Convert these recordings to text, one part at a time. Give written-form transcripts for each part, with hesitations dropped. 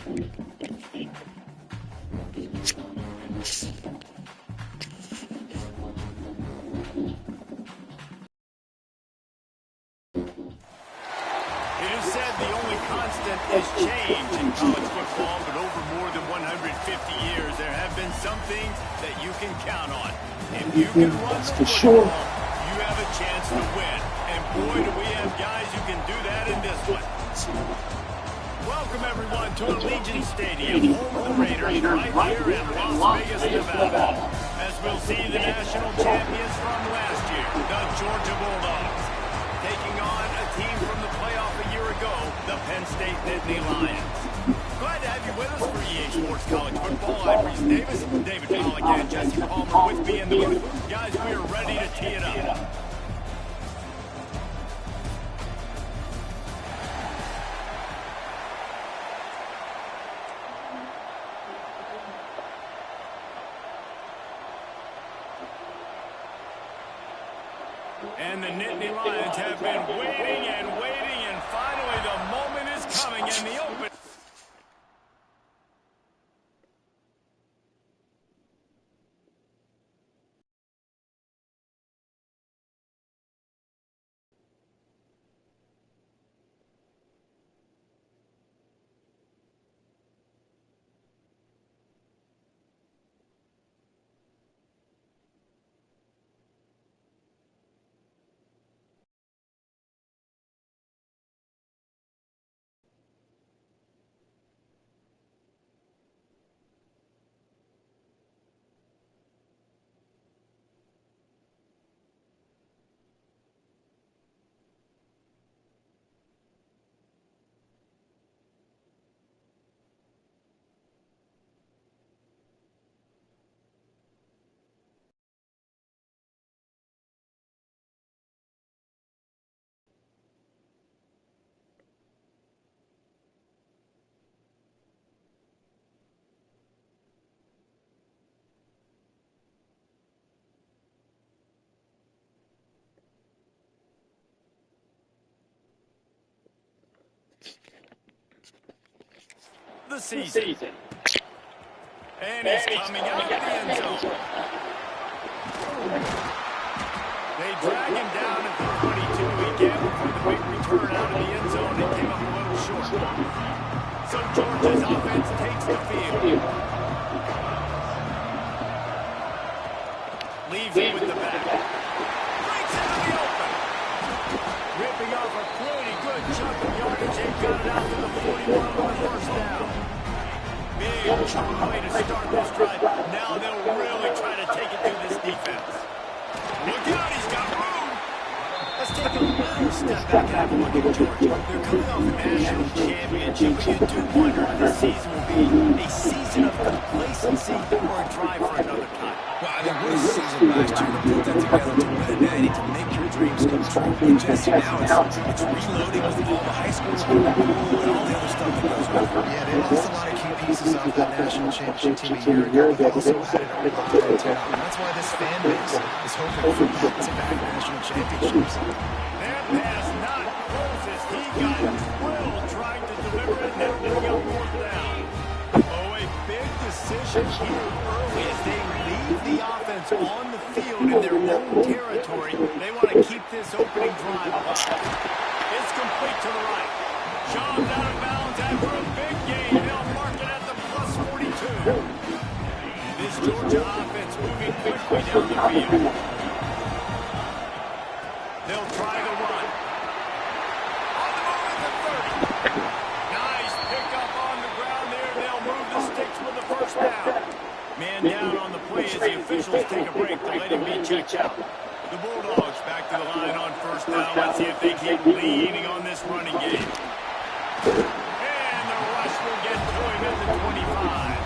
It is said the only constant is change in college football, but over more than 150 years, there have been some things that you can count on. If you can run the football, you have a chance to win. And boy, do we have guys who can do that in this one. Welcome, everyone, to Allegiant Stadium, home of the Raiders, right here in Las Vegas, Nevada. As we'll see the national champions from last year, the Georgia Bulldogs, taking on a team from the playoff a year ago, the Penn State Nittany Lions. Glad to have you with us for EA Sports College Football. I'm Reese Davis, David Pollock, and Jesse Palmer with me in the booth. Guys, we are ready to tee it up. And the Nittany Lions have been waiting and waiting, and finally the moment is coming in the open. The season. And he's coming out of the end zone. They drag him down at the 22 again for the big return out of the end zone and came up a little short. So Georgia's offense takes the field. Leaves it with the back. Breaks into the open. Ripping off a pretty good chunk of yardage. They got it out to the 41 on the first down. Big chunk way to start this drive. Now they'll really try to take it through this defense. Look out, he's got room. Let's take a little step back and have a look at Georgia. They're coming off a national championship, but you do wonder if this season will be a season of complacency or a drive for another time. Well, I mean, what a season last year to put that together to win it. Now you need to make your dreams come true. And Jesse, now it's reloading with all the high school and all the other stuff that goes with it. Yeah, they lost a lot of key pieces off that national championship team a year ago. They also had it a lot of talent. And that's why this fan base is hoping for back-to-back national championships. That pass not close as he got drilled trying to deliver it, netting up fourth down. Oh, a big decision here early as they leave the offense on the field in their own territory. They want to keep this opening drive alive. It's complete to the right. Shoved out of bounds after a big gain. They'll mark it at the plus 42. This Georgia offense moving quickly down the field. They'll try the run. On the move at the 30. Nice pickup on the ground there. They'll move the sticks with the first down. Man down on the play as the officials take a break to let him be checked out. The Bulldogs back to the line on first down. Let's see if they keep leaning on this running game. And the rush will get to him at the 25.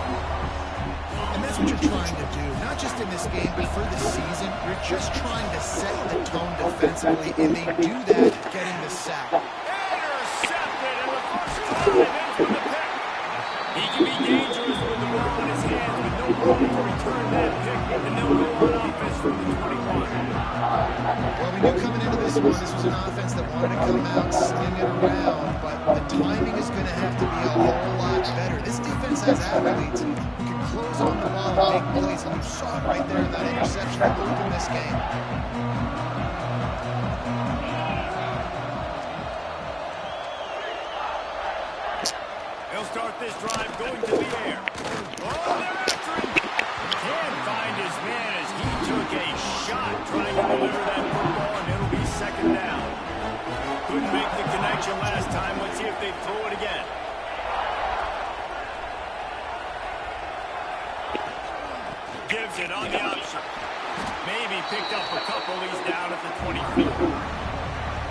And that's what you're trying to do, not just in this game, but for the season. You're just trying to set the tone defensively, and they do that getting the sack. Intercepted, and the first time in for the pick. He can be dangerous with the ball in his hands, but no room to return that pick, and they'll go on offense from the 21. Well, we knew coming into this one, this was an offense that wanted to come out, sling it around, but the timing is going to have to be a whole lot better. This has athletes who can close on the ball and make plays, and you saw it right there in that interception that opened this game. He'll start this drive going to the air. Oh, they're after him. Can't find his man as he took a shot trying to deliver that football, and it'll be second down. Couldn't make the connection last time. Let's see if they throw it again. Gives it on the option. Maybe picked up a couple. He's down at the 24.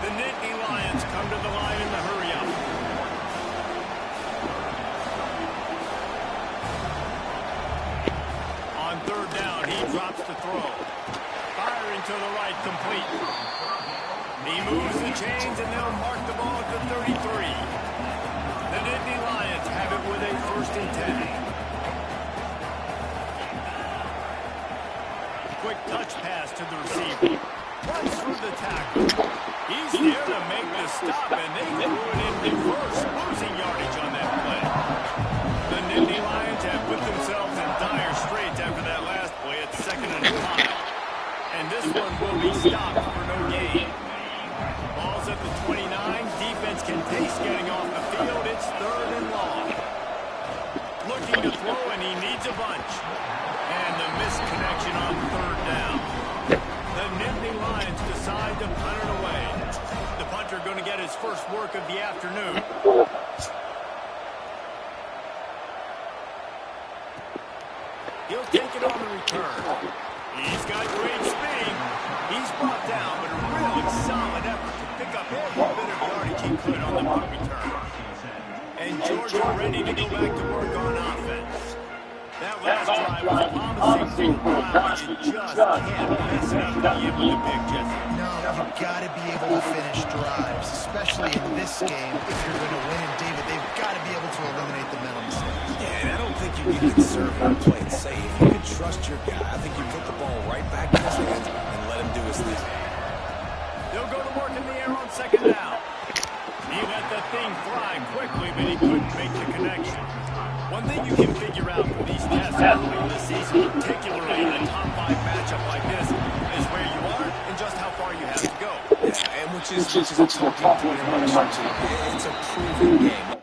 The Nittany Lions come to the line in the hurry-up. On third down, he drops the throw. Firing to the right, complete. He moves the chains, and they'll mark the ball at the 33. The Nittany Lions have it with a 1st and 10. Quick touch pass to the receiver. Runs through the tackle. He's there to make the stop, and they threw it in reverse, losing yardage on that play. The Nittany Lions have put themselves in dire straits after that last play at 2nd and 5. And this one will be stopped for no gain. Ball's at the 29. Defense can taste getting off the field. It's 3rd and long. Looking to throw, and he needs a bunch. And the missed connection on 3rd down. The Nittany Lions decide to punt it away. The punter going to get his first work of the afternoon. He'll take it on the return. He's got great speed. He's brought down, but a really solid effort to pick up every bit of yardage he could on the punt return. And Georgia ready to go back to work on offense. That last drive was promising for a while, but you just can't mess it up at the end with a big, Jesse. No, you've got to be able to finish drives, especially in this game. If you're going to win, and David, they've got to be able to eliminate the mental mistakes. Yeah, and I don't think you can conserve and play it safe. You can trust your guy. I think you put the ball right back in his hands and let him do his thing. They'll go to work in the air on 2nd down. He let the thing fly quickly, but he couldn't make the connection. One thing you can figure out from these tests early in the season, particularly in a top 5 matchup like this, is where you are and just how far you have to go. Yeah, and which is a talking point in my team. It's a proven game.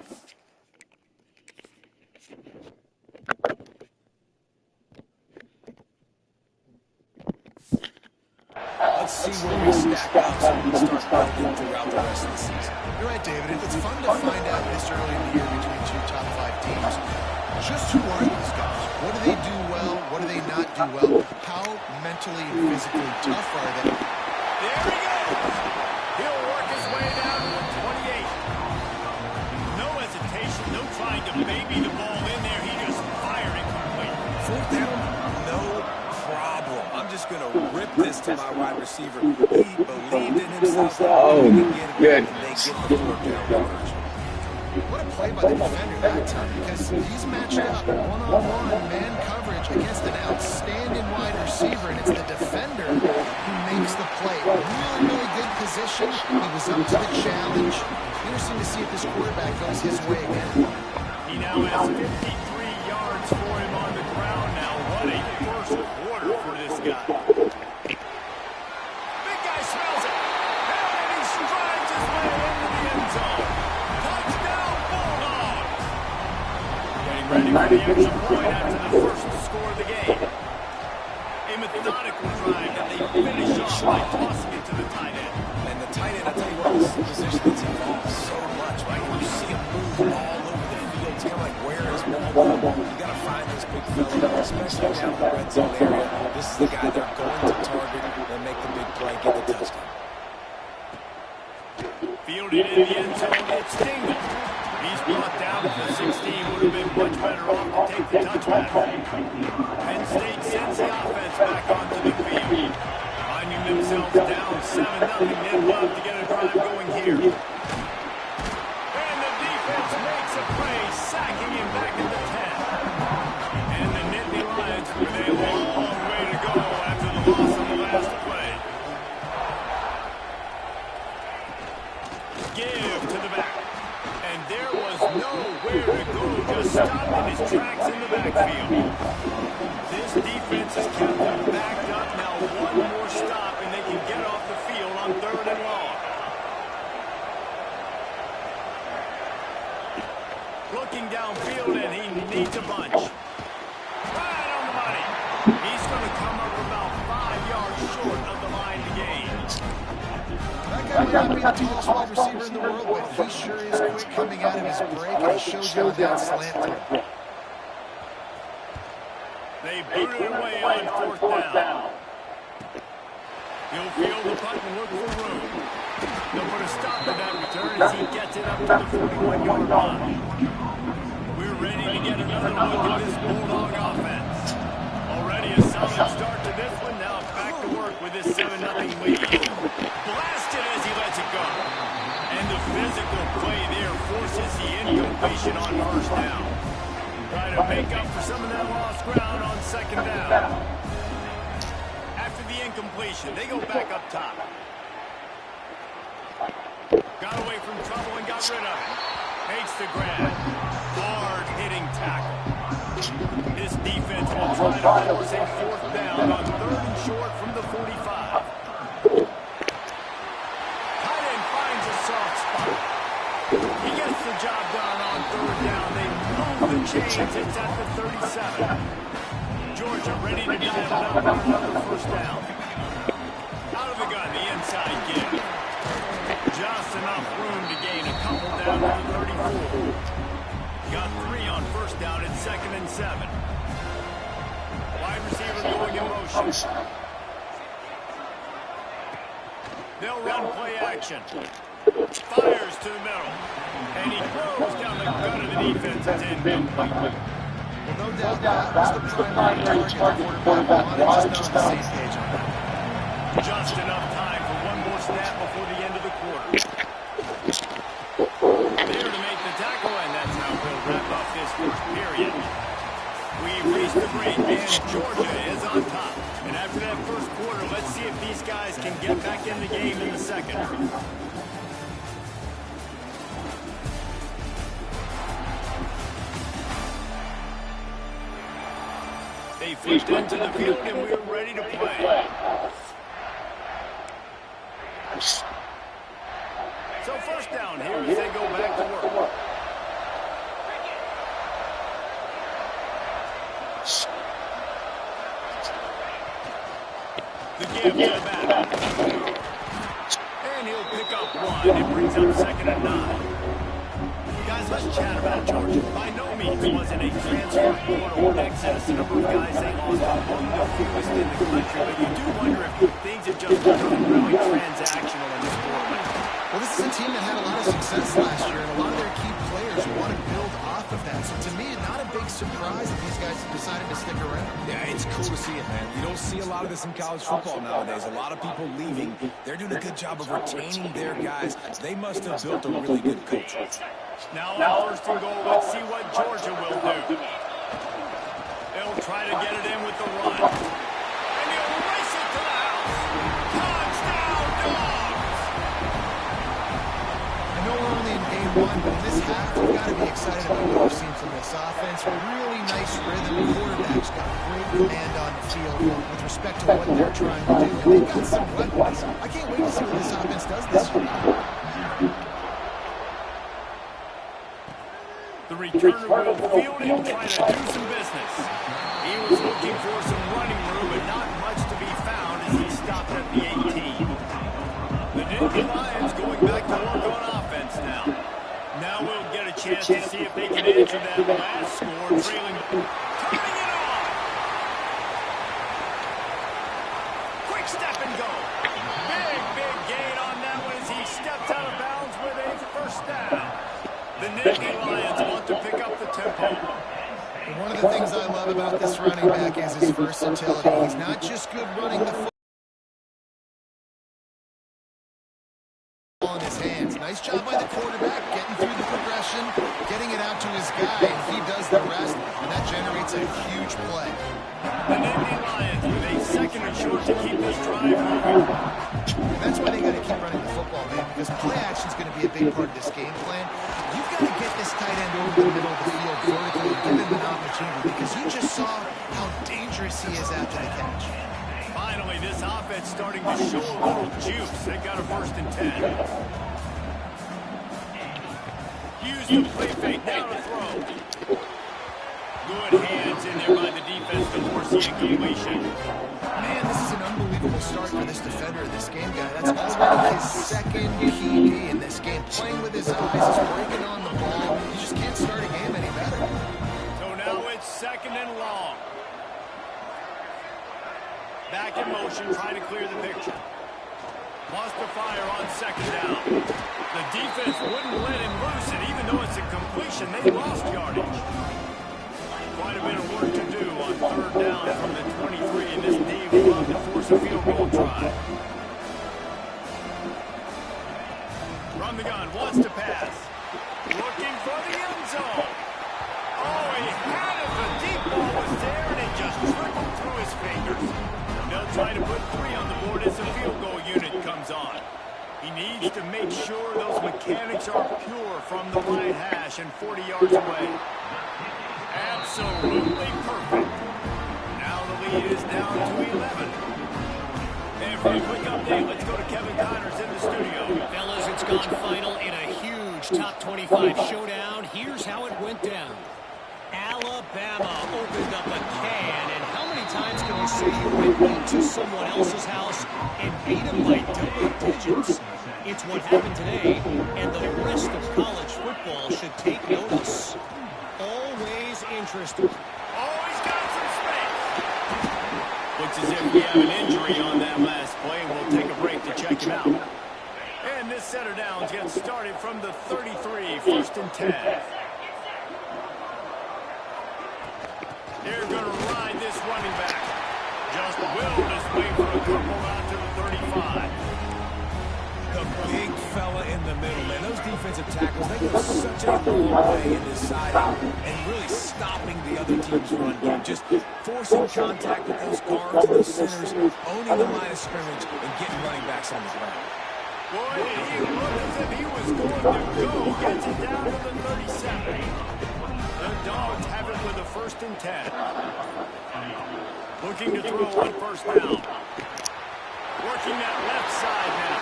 Let's see where we stack up so we can start building throughout the rest of the season. You're right, David. It's fun to find out this early in the year between 2 top 5 teams. Just who are these guys? What do they do well? What do they not do well? How mentally and physically tough are they? There he goes. He'll work his way down to the 28. No hesitation, no trying to baby the ball in there. He just fired it complete. 4th down, no problem. I'm just going to rip this to my wide receiver. He believed in himself. Oh, good. And they get the 4th down conversion. What a play by the defender that time, because he's matched up one-on-one man coverage against an outstanding wide receiver, and it's the defender who makes the play. Really, really good position. He was up to the challenge. Interesting to see if this quarterback goes his way again. He now has 53 yards for him on the ground now. What a first quarter for this guy. Big guy smells it. And he strides his way into the end zone. Touchdown, Bulldog. Getting ready for the extra point after the first score of the game. A methodical drive that they finish off by tossing it to the tight end. And the tight end, I tell you what, this is a position that's evolved so much, right? You see him move all over the field. It's kind of like, where is ball? You got to find this big fella, especially down in the red zone area. This is the guy they're going to target and make the big play, get the touchdown. Fielded in the end zone, it's Dingle. He's brought down to the 16. Would have been much better off to take the touchback. Penn State sends the offense back onto the field. Finding themselves down 7-0. They'd love to get a drive going here. And the defense makes a play, sacking him back at the 10. And the Nittany Lions with a long way to go after the loss on the last play. Give to the back. And there was nowhere to go, just was stopped in his tracks in the backfield. This defense has kept them backed up. Now one more stop, and they can get off the field on 3rd and long. Looking downfield, and he needs a bunch. Right on the money. He's going to come up about 5 yards short of the line to gain. That guy might not be the tallest wide receiver in the world, but he sure is quick coming out of his break, and he shows you on that slant throw. They boot it away on 4th down. He'll field the punt and look for room. They'll put a stop to that return as he gets it up to the 41-yard line. We're ready to get another look at this Bulldog offense. Already a solid start to this one. Now back to work with this 7-0 lead. Blasted as he lets it go. And the physical play there forces the incompletion on 1st down. Try to make up for some of that lost ground on 2nd down. After the incompletion, they go back up top. Got away from trouble and got rid of it. Makes the grab. Hard-hitting tackle. This defense will try to force a 4th down on 3rd and short from the 45. Tight end finds a soft spot. He gets the job done on 3rd down. They move the chains. It's at the 37. Georgia ready to dial it up on another 1st down. Out of the gun, the inside give. Just enough room to gain a couple down to the 34. Got 3 on 1st down at 2nd and 7. Wide receiver going in motion. They'll run play action. Fires to the middle. And he throws down the gut of the defense. It's incomplete. Well, no doubt that was the primary target the quarterback wanted. Just on the same page on that. Just enough time for one more snap before the end of the quarter. There to make the tackle, and that's how we'll wrap up this 1st period. We've reached the break, and Georgia is on top. And after that 1st quarter, let's see if these guys can get back in the game in the 2nd. They flipped into the field, and we're ready to play. So 1st down here as they go back to work. The give to the back. And he'll pick up 1. It brings up 2nd and 9. Guys, let's chat about Georgia. By no means was it a transfer portal exodus. The number of guys they lost among the fewest in the country, but you do wonder if things have just become really transactional in this format. Well, this is a team that had a lot of success last year, and a lot of their key players want to build off of that. So to me, not a big surprise that these guys have decided to stick around. Yeah, it's cool to see it, man. You don't see a lot of this in college football nowadays. A lot of people leaving. They're doing a good job of retaining their guys. They must have built a really good culture. Now on 1st and goal, let's see what Georgia will do. They'll try to get it in with the run. And he'll race it to the house. Touchdown, Dogs! I know we're only in game 1, but in this half, we've got to be excited about what we've seen from this offense. Really nice rhythm. The quarterback's got great command on the field with respect to what they're trying to do. And they've got some weapons. I can't wait to see what this offense does this year. The returner will field it and try to do some business. He was looking for some running room, but not much to be found as he stopped at the 18. The Nittany Lions going back to work on offense now. Now we'll get a chance to see if they can answer that last score, trailing. Turning it on! Quick step and go. Big gain on that one as he steps out of bounds with a 1st down. The Nittany Lions want to pick up the tempo. And one of the things I love about this running back is his versatility. He's not just good running the football in his hands. Nice job by the quarterback, getting through the progression, getting it out to his guy, and he does the rest, and that generates a huge play. The Nittany Lions with a 2nd and short to keep this drive moving. And that's why they got to keep running the football, man, because play action is going to be a big part of this game plan. You've got to get this tight end over the middle of the field vertically and give him an opportunity because you just saw how dangerous he is after the catch. Finally, this offense starting to show a little juice. They got a 1st and 10. Use the play fake, now to throw. Good hands in there by the defense to force the incomplete. Man, this is an unbelievable start for this defender of this game, guy. That's already his 2nd PD in this game. Playing with his eyes, he's breaking on the ball. You just can't start a game any better. So now it's 2nd and long. Back in motion, trying to clear the picture. Lost the fire on 2nd down. The defense wouldn't let him loose, and even though it's a completion, they lost yardage. Quite a bit of work to do on 3rd down from the 23, and this D will love to force a field goal try. From the gun, wants to pass. Looking for the end zone. Oh, he had it. The deep ball was there, and it just trickled through his fingers. They'll try to put 3 on the board as the field goal unit comes on. He needs to make sure those mechanics are pure from the right hash and 40 yards away. Absolutely perfect. Now the lead is down to 11. And for a quick update, let's go to Kevin Connors in the studio. Fellas, it's gone final in a huge top 25 showdown. Here's how it went down. Alabama opened up a can, and how many times can you say you went into someone else's house and beat them by double digits? It's what happened today, and the rest of college football should take notice. Always interesting. Oh, he's got some space. Looks as if we have an injury on that last play, and we'll take a break to check him out. And this setter down gets started from the 33, 1st and 10. They're going to ride this running back. Just willed his way for a couple out to the 35. The big fella in the middle, man. Those defensive tackles, they go such a long way in deciding and really stopping the other team's run game. Just forcing contact with those guards and those centers, owning the line of scrimmage, and getting running backs on the ground. Boy, he looked as if he was going to go. Gets it down to the 37. The Dogs have it with a 1st and 10. Looking to throw on 1st down. Working that left side now.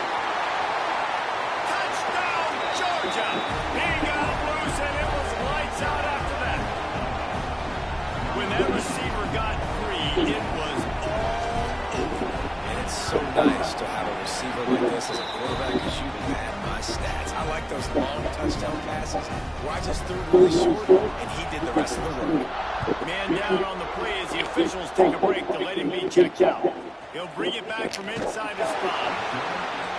Touchdown, Georgia! He got loose, and it was lights out after that. When that receiver got free, it was all over. And it's so nice to have a receiver like this as a quarterback because you had my stats. I like those long touchdown passes where I just threw it really short, and he did the rest of the work. Man down on the play as the officials take a break to let him be checked out. He'll bring it back from inside the spot.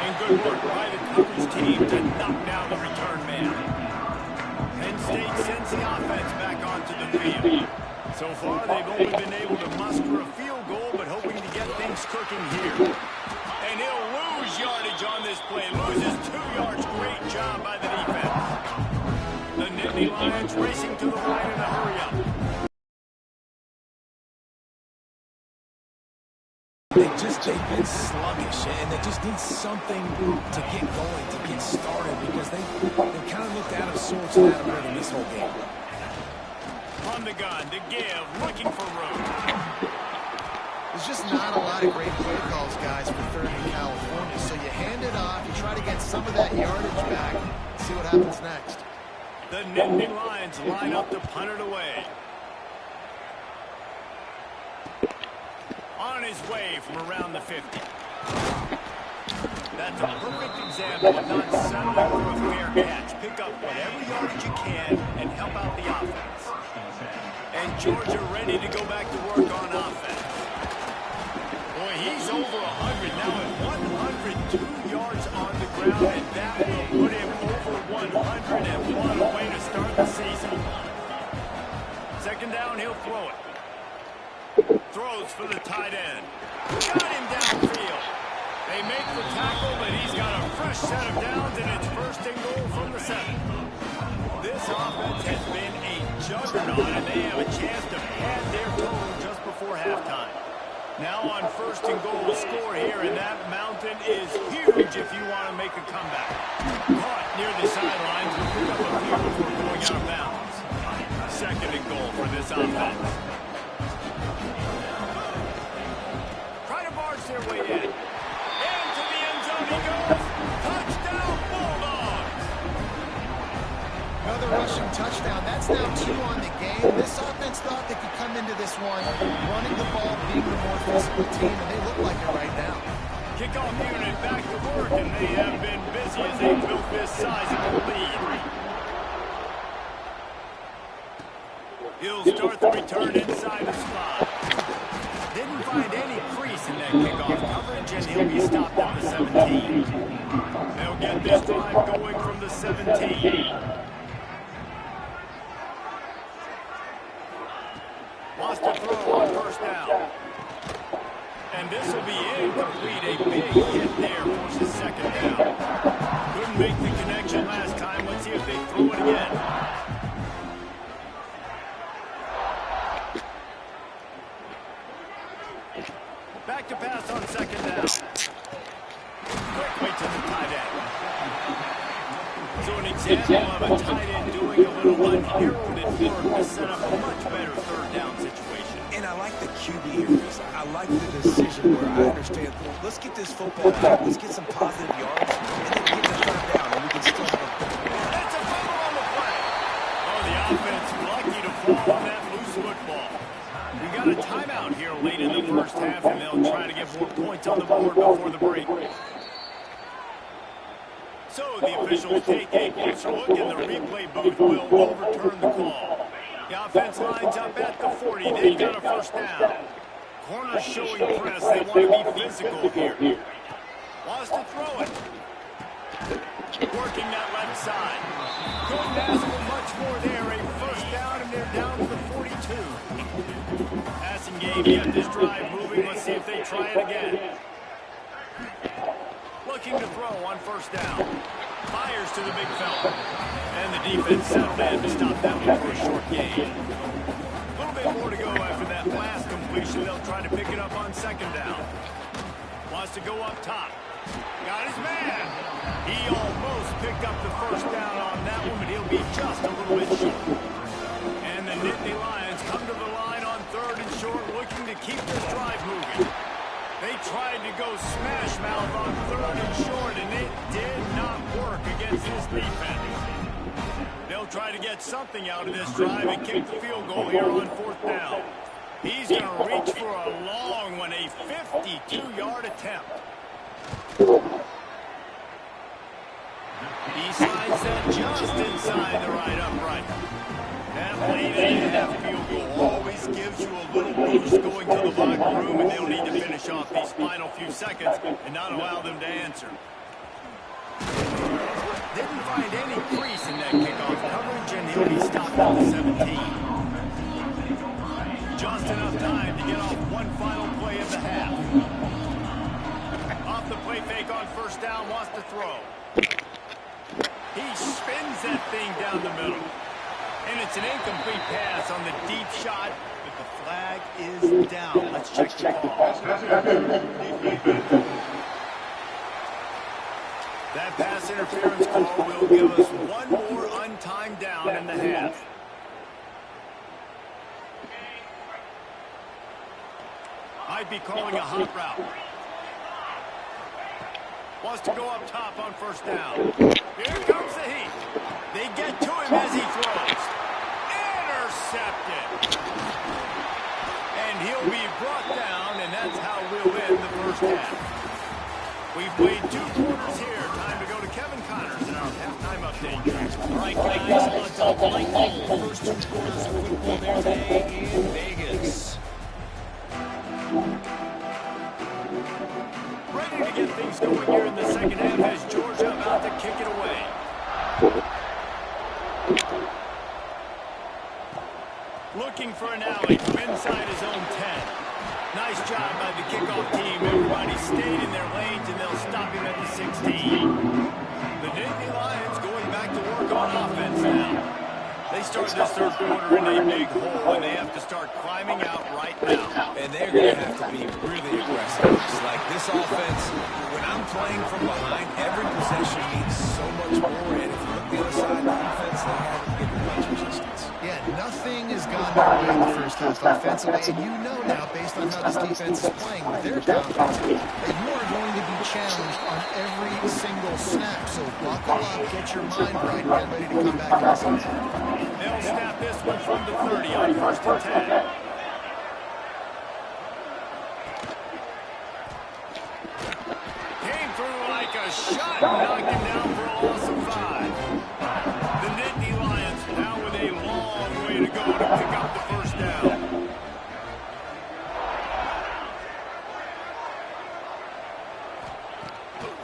And good work by the coverage team to knock down the return man. Penn State sends the offense back onto the field. So far, they've only been able to muster a field goal, but hoping to get things cooking here. And he'll lose yardage on this play. Loses 2 yards. Great job by the defense. The Nittany Lions racing to the line in a hurry-up. They've been sluggish, and they just need something to get going, to get started, because they kind of looked out of sorts and out of rhythm this whole game. From the gun to give, looking for room. There's just not a lot of great play calls, guys, for 3rd in California. So you hand it off, you try to get some of that yardage back, see what happens next. The Nittany Lions line up to punt it away. On his way from around the 50. That's a perfect example of not settling for a fair catch. Pick up whatever yardage you can and help out the offense. And Georgia ready to go back to work on offense. Boy, he's over 100 now at 102 yards on the ground, and that will put him over 100, and what a way to start the season. 2nd down, he'll throw it. Throws for the tight end. Got him downfield. They make the tackle, but he's got a fresh set of downs, and it's 1st and goal from the 7. This offense has been a juggernaut, and they have a chance to pad their total just before halftime. Now on first and goal to score here, and that mountain is huge if you want to make a comeback. Caught near the sidelines, will pick up a few before going out of bounds. Second and goal for this offense. Try to barge their way in. Into the end zone he goes. Touchdown, Bulldogs! Another rushing touchdown. That's now 2 on the game. This offense thought they could come into this one running the ball, being the more physical team, and they look like it right now. Kickoff unit back to work, and they have been busy as they built this sizable lead. He'll start the return inside the slot. Didn't find any crease in that kickoff coverage, and he'll be stopped at the 17. They'll get this drive going from the 17. Wants to throw on first down. And this will be incomplete. A big hit there forces second down. Couldn't make the connection last time. Let's see if they throw it again. Back to pass on second down. Quickly to the tight end. So an example of a tight end doing a little unheralded work to set up a much better third down situation. And I like the QB areas. I like the decision where I understand, let's get this football out, let's get some positive yards, and then get the third down, and we can still have a... That's a fumble on the play. Oh, the offense lucky to fall on that loose football. We got a timeout here late in the first half, and they'll try to get more points on the board before the break. So the officials take a closer look, and the replay booth will overturn the call. The offense lines up at the 40. They've got a first down. Corners showing press. They want to be physical here. Wants to throw it. Working that left side. Couldn't ask for much more there. A first down, and they're down to the 42. Passing game, get this drive moving. Let's see if they try it again. Looking to throw on first down. Fires to the big fella. And the defense settled in to stop that one for a short gain. A little bit more to go after that last completion. They'll try to pick it up on second down. Wants to go up top. Got his man. He almost picked up the first down on that one, but he'll be just a little bit short. And the Nittany Lions come to the line on third and short, looking to keep this drive moving. They tried to go smash mouth on third and short, and it did not work against this defense. They'll try to get something out of this drive and kick the field goal here on fourth down. He's going to reach for a long one, a 52-yard attempt. He slides that just inside the right upright. That late-and-a-half field goal always gives you a little boost going to the locker room, and they'll need to finish off these final few seconds and not allow them to answer. Didn't find any crease in that kickoff coverage, and he'll be stopped at the 17. Just enough time to get off one final play of the half. Off the play fake on first down, wants to throw. He spins that thing down the middle. And it's an incomplete pass on the deep shot, but the flag is down. Let's check the call. That pass interference call will give us one more untimed down in the half. Might be calling a hot route. Wants to go up top on first down. Here comes the heat. They get to him as he throws. Intercepted. And he'll be brought down, and that's how we'll end the first half. We've played 2 quarters here. Time to go to Kevin Connors in our halftime update. All right, guys, let's talk lightning. The first 2 quarters of football there today in Vegas. Ready to get things going here in the second half as Georgia about to kick it away. Looking for an alley from inside his own 10. Nice job by the kickoff team. Everybody stayed in their lanes, and they'll stop him at the 16. The Nittany Lions going back to work on offense now. They start this third quarter in a big hole, and they have to start climbing out right now. And they're going to have to be really aggressive. It's like this offense, when I'm playing from behind, every possession means so much more. And if you look the other side of the defense, they haven't given much resistance. Yeah, nothing has gone their way in the first half offensively. And you know now, based on how this defense is playing with their confidence, that you are going to be challenged on every single snap. So buckle up, get your mind right, and get ready to come back to this game. They'll snap this one from the 30 on 1st and 10. Came through like a shot, knocked him down for a loss of 5. The Nittany Lions now with a long way to go to pick up the first down.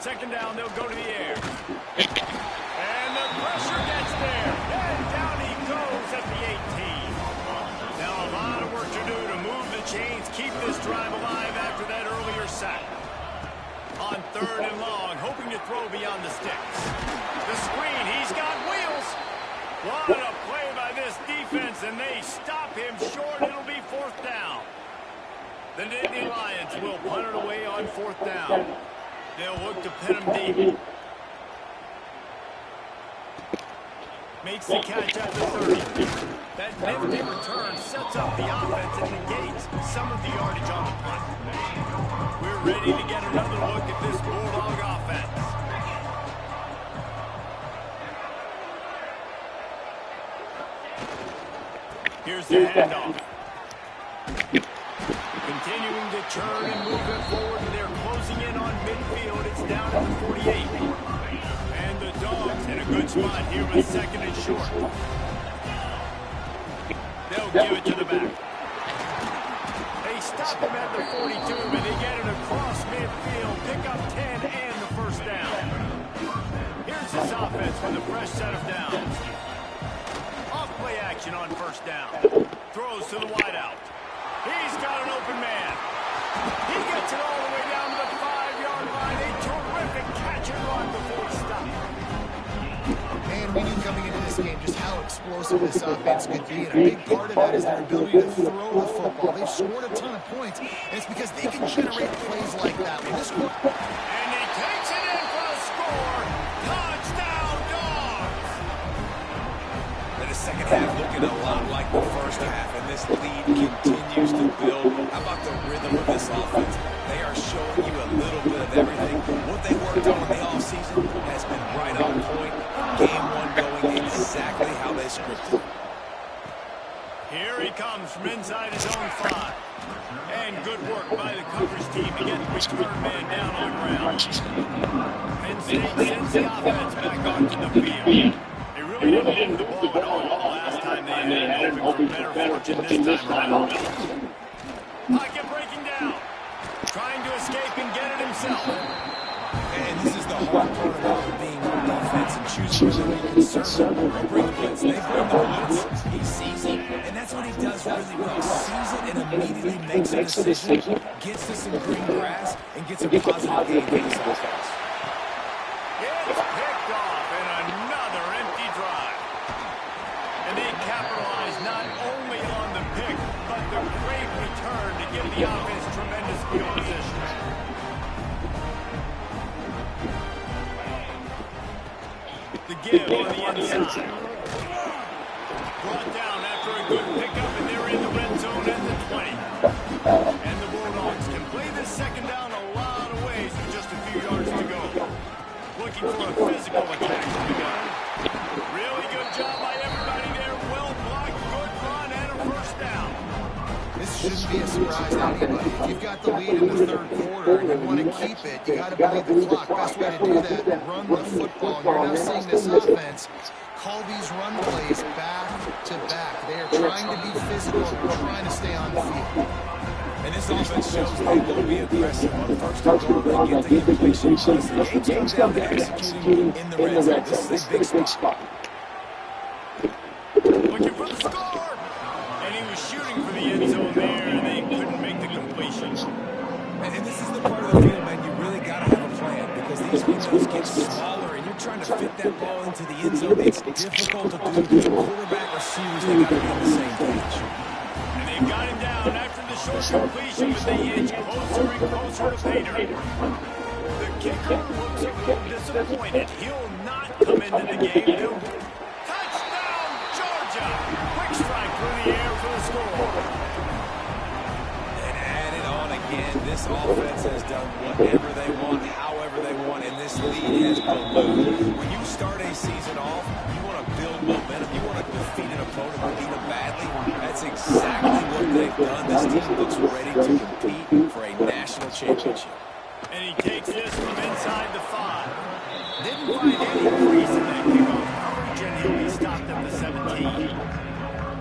Second down, they'll go to the air. And the pressure gets there. And down he goes at the 18. Now a lot of work to do to move the chains, keep this drive alive after that earlier sack. On 3rd and long, hoping to throw beyond the sticks. The screen, he's got wheels. What a play by this defense, and they stop him short. It'll be 4th down. The Nittany Lions will punt it away on 4th down. They'll look to pin him deep. Makes the catch at the 30. That nifty return sets up the offense and negates some of the yardage on the punt. We're ready to get another look at this Bulldog offense. Here's the handoff. Continuing to turn and move it forward, and they're closing in on midfield. It's down at the 48. And the Dogs in a good spot here with 2nd and short. They'll give it to the back. They stop him at the 42, but they get it across midfield. Pick up 10 and the first down. Here's this offense with a fresh set of downs. Off play action on 1st down. Throws to the wideout. He's got an open man. He gets it all the way down to the 5-yard line. A terrific catch and run before he stopped. Man, we knew coming into this game just how explosive this offense could be, and a big part of that is their ability to throw the football. They've scored a ton of points, and it's because they can generate plays like that. And he takes it in for a score. Touchdown, Dogs! And the second half looking a lot like the first half, and this lead continues to build. How about the rhythm of this offense? They are showing you a little bit of everything. What they worked on in the offseason has been right on point. Game 1 going exactly how they scripted. Here he comes from inside his own 5. And good work by the coverage team to get the return man down on the ground. Penn State sends the offense back onto the field. They really didn't move the ball at all the last time they had it, hoping for better fortune this time around. Pocket breaking down. Trying to escape and get it himself. And this is the hard part about being on defense and choosing to be conservative or bring the blitz. They bring the blitz. He sees it, and that's what he does really well. Sees it and immediately makes a decision, gets to some green grass, and gets a positive gain for his offense. It's picked off in another empty drive. And they capitalize not only on the pick, but the great return to give the offense tremendous field position. The give on the inside. Brought down after a good pickup, and they're in the red zone at the 20. And the Bulldogs can play this second down a lot of ways with just a few yards to go. Looking for a physical attack from the gun. Really good job by everybody there. Well blocked, good run, and a first down. this shouldn't be a surprise to anybody. If you've got the lead in the 3rd quarter and you want to keep it, you got to believe the clock. Best way to do that, run the football. And you're now seeing this offense call these run plays back to back. They are trying to be physical and trying to stay on the field. And this offense shows they will be aggressive on 1st and goal. They get the completion. The game comes down to executing in the red zone. This is a big spot. Looking for the score! And he was shooting for the end zone there, and they couldn't make the completion. And this is the part of the field, man, you really got to have a plan because these windows get smaller and you're trying to fit that ball into to the end zone, it's difficult to do. The quarterback, receivers, they got to be on the same page. And they've got him down after the short completion, but they inch closer and closer to pay dirt. The kicker looks a little disappointed. He'll not come into the game. Touchdown, Georgia! Quick strike through the air for the score. And add it on again. This offense has done whatever they want, however they want, and this lead has ballooned. When you start a season off, you want to build momentum. You want to defeat an opponent who beat them badly. That's exactly what they've done. This team looks ready to compete for a national championship. And he takes this from inside the 5. Didn't find any crease in that kickoff coverage, and he'll be stopped at the 17.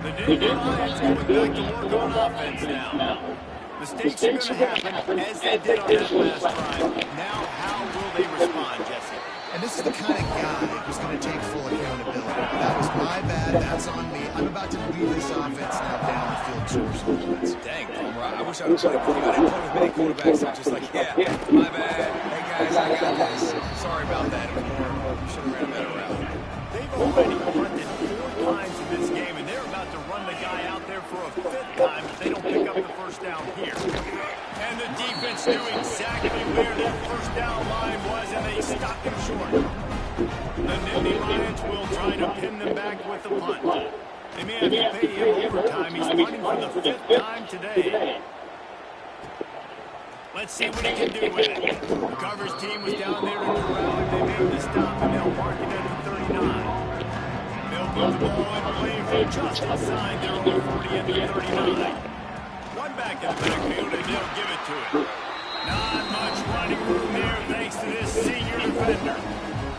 The Nittany Lions going back to work on offense now. Mistakes are going to happen, as they did on that last drive. Now, how will they respond, Jesse? And this is the kind of guy who's going to take full accountability. That was my bad. That's on me. I'm about to lead this offense now down the field towards the offense. Dang, Palmer, I wish I would play with you. I didn't play with many quarterbacks. I'm just like, yeah, my bad. Hey, guys, I got this. Sorry about that. Should have ran a better route. They've already punted 4 times in this game, and they're about to run the guy out there for a 5th time if they don't pick up the first down here. And the defense knew exactly where their first down line was, and they stopped him short. The Nittany Lions will try to pin them back with the punt. They may have to pay him overtime. He's punting for the 5th time today. Let's see what he can do with it. The coverage team was down there to corral him. They made the stop, and they'll mark it at the 39. They'll put the ball in play for just inside their own 40 at the 39. One back in the backfield, and they'll give it to him. Not much running room there thanks to this senior defender.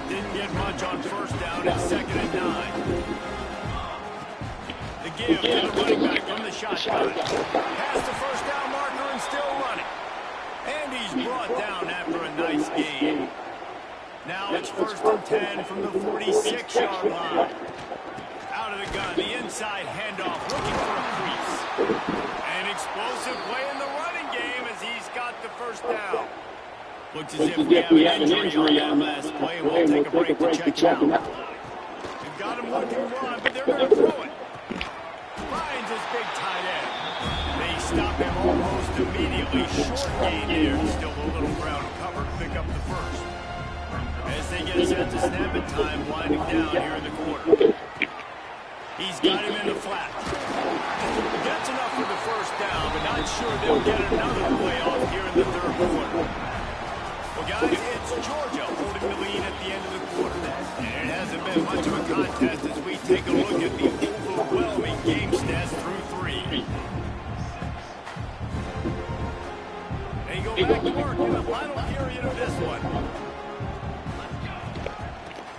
Didn't get much on first down and 2nd and 9. The give to the running back from the shotgun. Past the first down marker and still running. And he's brought down after a nice gain. Now it's 1st and 10 from the 46-yard line. Out of the gun, the inside handoff, looking for a crease. An explosive play in the running game as he's got the first down. Looks as if we have an injury on that last play, and we'll take a break to check it out. We've got him looking run, but they're going to throw it. Finds his big tight end. They stop him almost immediately. Short gain there. Still a little ground cover to pick up the first. As they get set to snap it, time winding down here in the quarter. He's got him in the flat. Gets enough for the first down, but not sure they'll get another play off here in the 3rd quarter. Well, guys, it's Georgia holding the lead at the end of the quarter. And it hasn't been much of a contest as we take a look at the overwhelming game stats through 3. They go back to work in the final period of this one.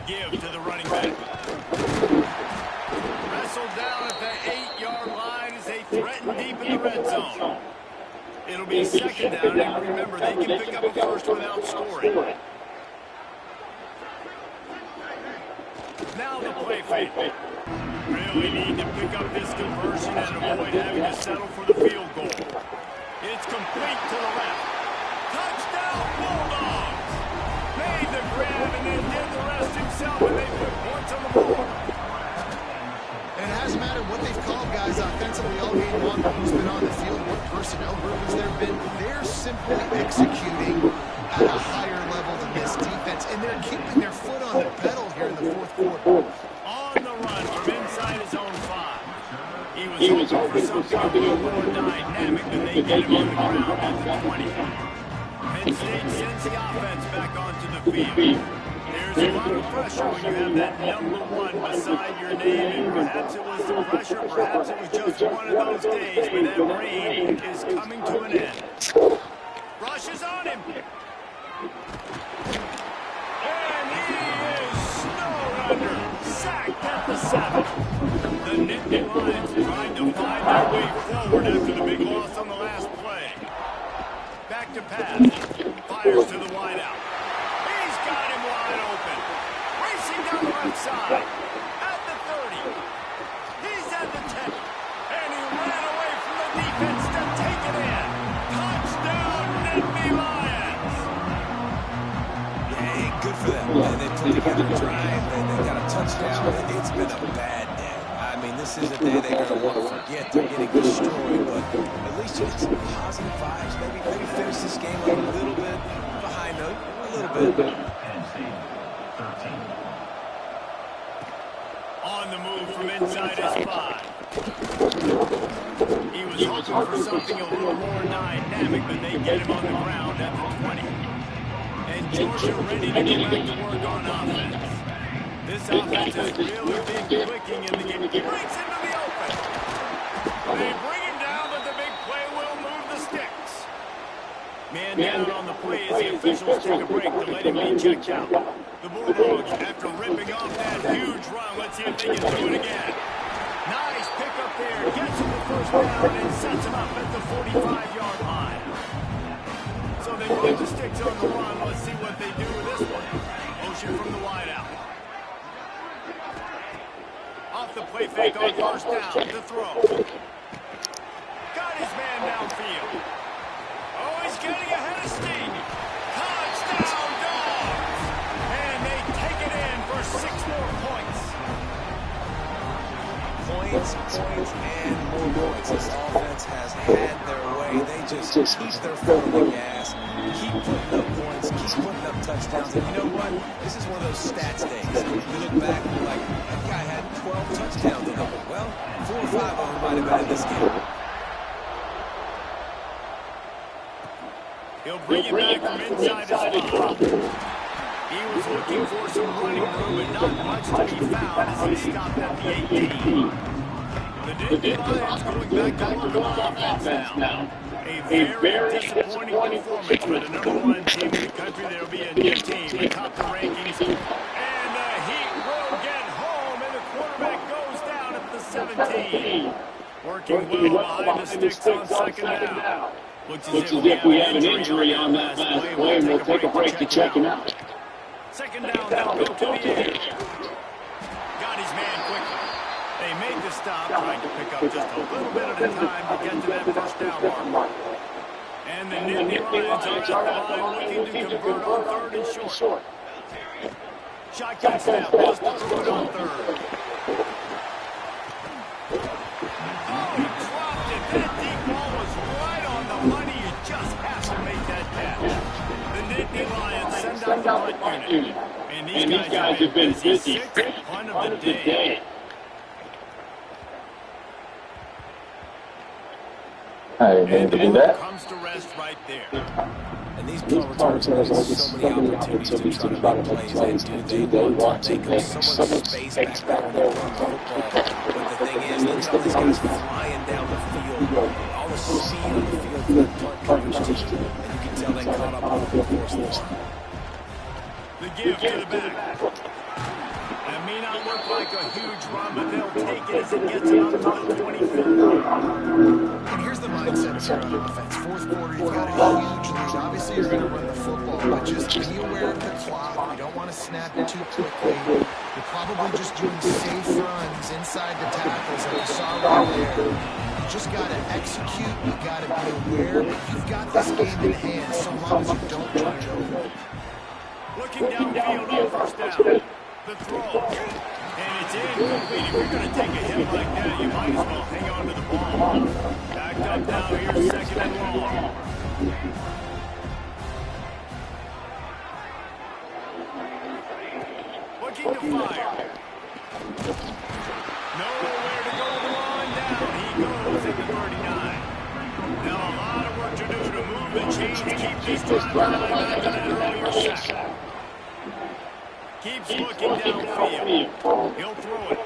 Give to the running back. Wrestled down at the 8-yard line as they threaten deep in the red zone. It'll be 2nd down, and remember, they can pick up a first without scoring. Now the play fake. Really need to pick up this conversion and avoid having to settle for the field goal. It's complete to the left. Touchdown, Bulldogs! Made the grab and then did the rest himself, and they put points on the board. And it hasn't mattered what they've called guys offensively all game long, who's been on the field, what personnel groupings there have been. They're simply executing at a higher level than this defense, and they're keeping their foot on the pedal here in the 4th quarter. On the run from inside his own 5. He was hoping for something a little more dynamic, but they get him on the ground at the 20. Penn State sends the offense back onto the field. There's a lot of pressure when you have that number 1 beside your name, and perhaps it was the pressure, perhaps it was just one of those days, but that reign is coming to an end. Rushes on him. And he is snowed under. Sacked at the 7. The Nittany Lions trying to find their way forward after the big loss on the last play. Back to pass. Fires to the wideout. He's got him wide open. Racing down the left side. At the 30. He's at the 10. And he ran away from the defense to take it in. Touchdown, Nittany Lions. Hey, good for them. They put together a drive. They got a it's been a bad day. I mean, this is a day they're going to want to forget. They're getting destroyed, but at least you get some positive vibes. Maybe finish this game on a little bit of a high note, a little bit. On the move from inside his 5. He was hoping for something a little more dynamic, but they get him on the ground at the 20. And Georgia ready to get back to work on offense. This offense has really been clicking in the game. He breaks into the open. They bring him down, but the big play will move the sticks. Man down on the play as the officials take a break to let him be checked out. The Bulldogs, after ripping off that huge run, let's see if they can do it again. Nice pick up there. Gets him the first down and sets him up at the 45-yard line. So they move the sticks on the run. Let's see what they do with this one. Motion from the wideout. Off the play fake on first down. The throw. Got his man downfield. Oh, he's getting ahead of steam. Touchdown, Dogs! And they take it in for 6 more points. Points, and more points. This offense has had their way. They just keep their foot on the gas, keep putting up points, keep putting up touchdowns. And you know what? This is one of those stats days. You look back and you're like, that guy had 12 touchdowns in him. Well, 4 or 5 of them might have been in this game. He'll bring it back from inside his 5. He was looking for some running room, but not much to be found as he stopped at the 18. The Nittany Lions going back to work on offense now. A very disappointing performance for the #1 team in the country. There will be a new team atop the rankings. And the Heat will get home, and the quarterback goes down at the 17. Working well behind the sticks on second down. Looks as if we have an injury on that last play, and we'll take a break to check him out. Second down, they'll go to the air. Got his man quickly. They made the stop, trying to pick up just a little bit at a time to get to that first down mark. And the Nittany Lions are at the line looking to convert on 3rd and short. Shotgun snap, wants to throw it on 3rd. Oh, he dropped it. That deep ball was right on the money. You just have to make that catch. The Nittany Lions send out the punt unit. And these guys have been busy. 6th punt of the day. And the ball comes to rest right there. And these punt returns have so many opportunities to try to make plays, and do they want to take up so much space back there when they run the football. But the thing is, look at all these guys flying down the field, all the speed on the field for the punt coverage team, and you can tell they caught up on the force. The give to the back. That may not look like a huge run, but they'll take it as it gets them up to the 23rd. And here's the mindset if you're on offense. 4th quarter, you've got a huge lead. Obviously, you're going to run the football, but just be aware of the clock. You don't want to snap it too quickly. You're probably just doing safe runs inside the tackles like you saw right there. You just got to execute. You got to be aware, but you've got this game in hand so long as you don't turn it over. Looking downfield on first down. The throw. And it's incomplete. If you're going to take a hit like that, you might as well hang on to the ball. Backed up now. Here's 2nd and long. Looking to fire. Nowhere to go on down. He goes at the 39. Now a lot of work to do to move the chains, keep this drive alive after that earlier sack. Keeps looking downfield. He'll throw it.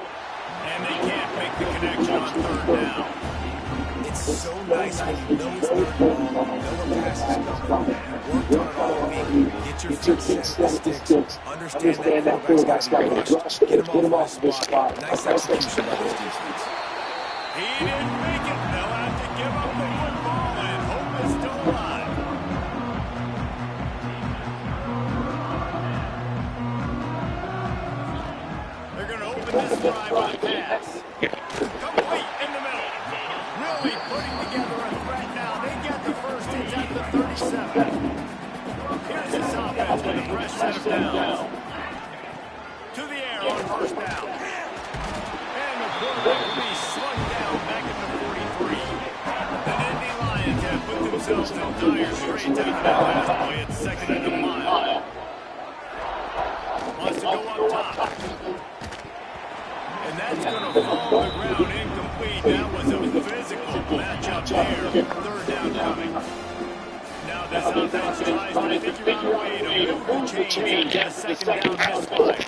And they can't make the connection on 3rd down. It's so nice when you know it's not long, know where passes coming. You worked on it all week. Get your feet set with the sticks. Understand that quarterback's got to be rushed. Get him off the spot. Nice execution by this defense. He didn't make it. They'll have to give up the football, and hope is still alive. They're going to open this drive with a pass. Complete in the middle. Really putting together a threat now. They get the first. It's at the 37. Here's this offense with a fresh set of downs. To the air on first down. themselves in dire straits after that last play. It's second and a mile. Wants to go up top. And that's going to fall on the ground incomplete. That was a physical matchup there. Third down coming. Now this offense tries to figure out a way to move the chains after a second down misfire.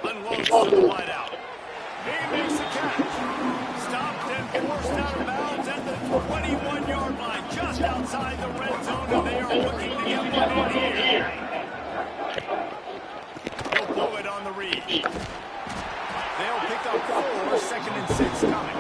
Unloads to the wideout. He makes the catch. Stopped and forced out of bounds at the 21-yard line, just outside the red zone, and they are looking to get one in here. They'll blow it on the read. They'll pick up 4, second and 6 coming.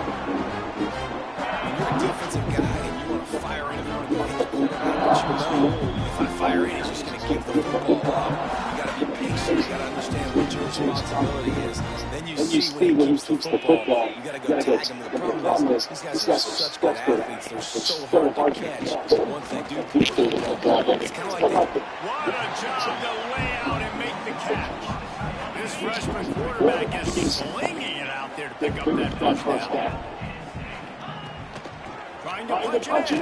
When you're a defensive guy and you want to fire in, if you want to go hit the quarterback, but you know if I fire in, he's just going to give the football up. You got to be patient. You got to understand what your responsibility is. Then you see when he keeps the football, you got to go tag him. The problem is these guys are such good athletes. They're so hard to catch. Once they do keep the football, it's kind of like they... What a job to lay out and make the catch. This freshman quarterback is slinging it out there to pick up that first down. Trying to punch it in.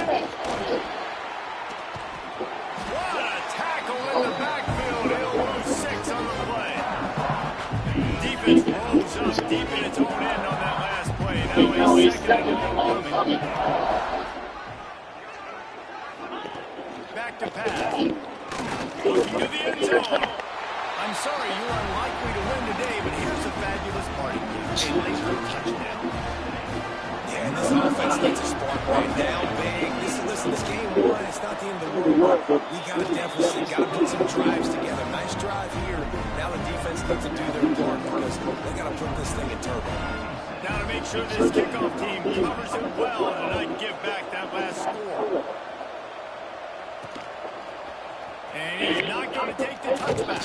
What a tackle in the backfield. He'll lose 6 on the play. Defense rolls up deep in its own end on that last play. Now a second and coming. Back to pass. Looking to the end zone. I'm sorry, you're unlikely to win today, but here's the fabulous part. A late touchdown. Yeah, and this offense needs a spark right down big. Listen, this game won. It's not the end of the world. We got a deficit. Got to put some drives together. Nice drive here. Now the defense needs to do their part because they got to put this thing in turbo. Now to make sure this kickoff team covers it well and not give back that last score. And he's not going to take the touchback.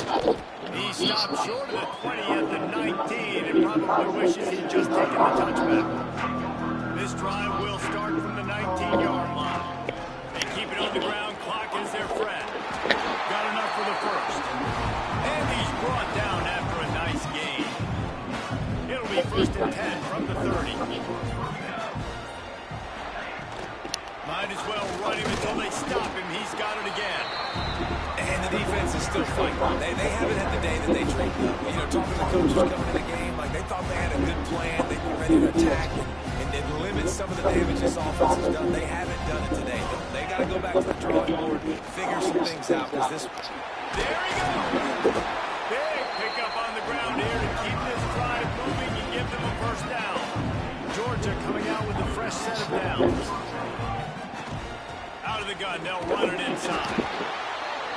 He stopped short of the 20 at the 19 and probably wishes he'd just taken the touchback. This drive will start from the 19-yard line. They keep it on the ground. Clock is their friend. Got enough for the first. And he's brought down after a nice gain. It'll be first and 10 from the 30. Might as well run him until they stop him. He's got it again. And the defense is still fighting. They haven't had the day that they dreamed of. You know, talking to the coaches coming in the game, like they thought they had a good plan. They were ready to attack and limit some of the damage this offense has done. They haven't done it today. They got to go back to the drawing board, figure some things out. Because this... There he goes. Big pickup on the ground here to keep this drive moving and give them a first down. Georgia coming out with a fresh set of downs. Out of the gun, they'll run it inside.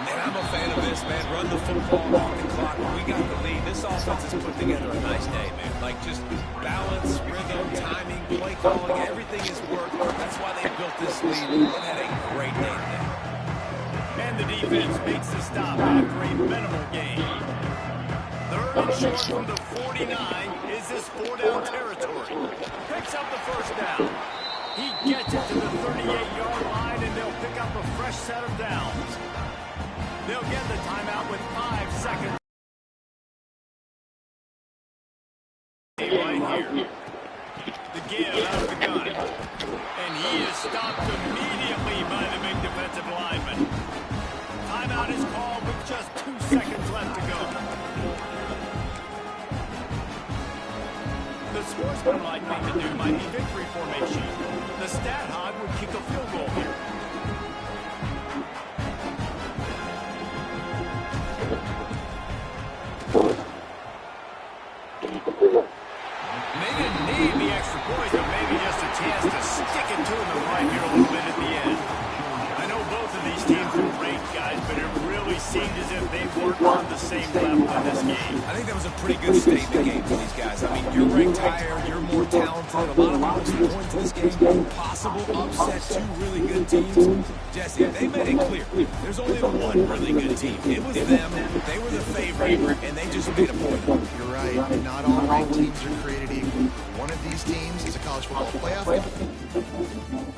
And I'm a fan of this, man. Run the football, walk the clock. When we got the lead, this offense has put together a nice day, man. Like just balance, rhythm, timing, play calling, everything has worked. That's why they built this lead. They've had a great day today. And the defense makes the stop after a minimal gain. Third and short from the 49 is this 4-down territory. Picks up the first down. He gets it to the 38-yard line, and they'll pick up a fresh set of downs. They'll get the timeout with 5 seconds. Right here. The give out of the gun. And he is stopped immediately by the big defensive lineman. Timeout is called with just 2 seconds left to go. The sportsmanlike thing to do might be victory formation. The stat hog would kick a field goal here. They didn't need the extra points, but maybe just a chance to stick it to them right here a little bit at the end. I know both of these teams are great, guys, but it really seemed as if they weren't on the same level in this game. I think that was a pretty good statement game for these guys. I mean, you're ranked higher, you're more talented. A lot of people point to this game. Possible upset, 2 really good teams. Jesse, they made it clear. There's only one really good team. It was them. They were the favorite, and they just made a point. You're right. Not all ranked teams are created equal. One of these teams is a college football playoff game.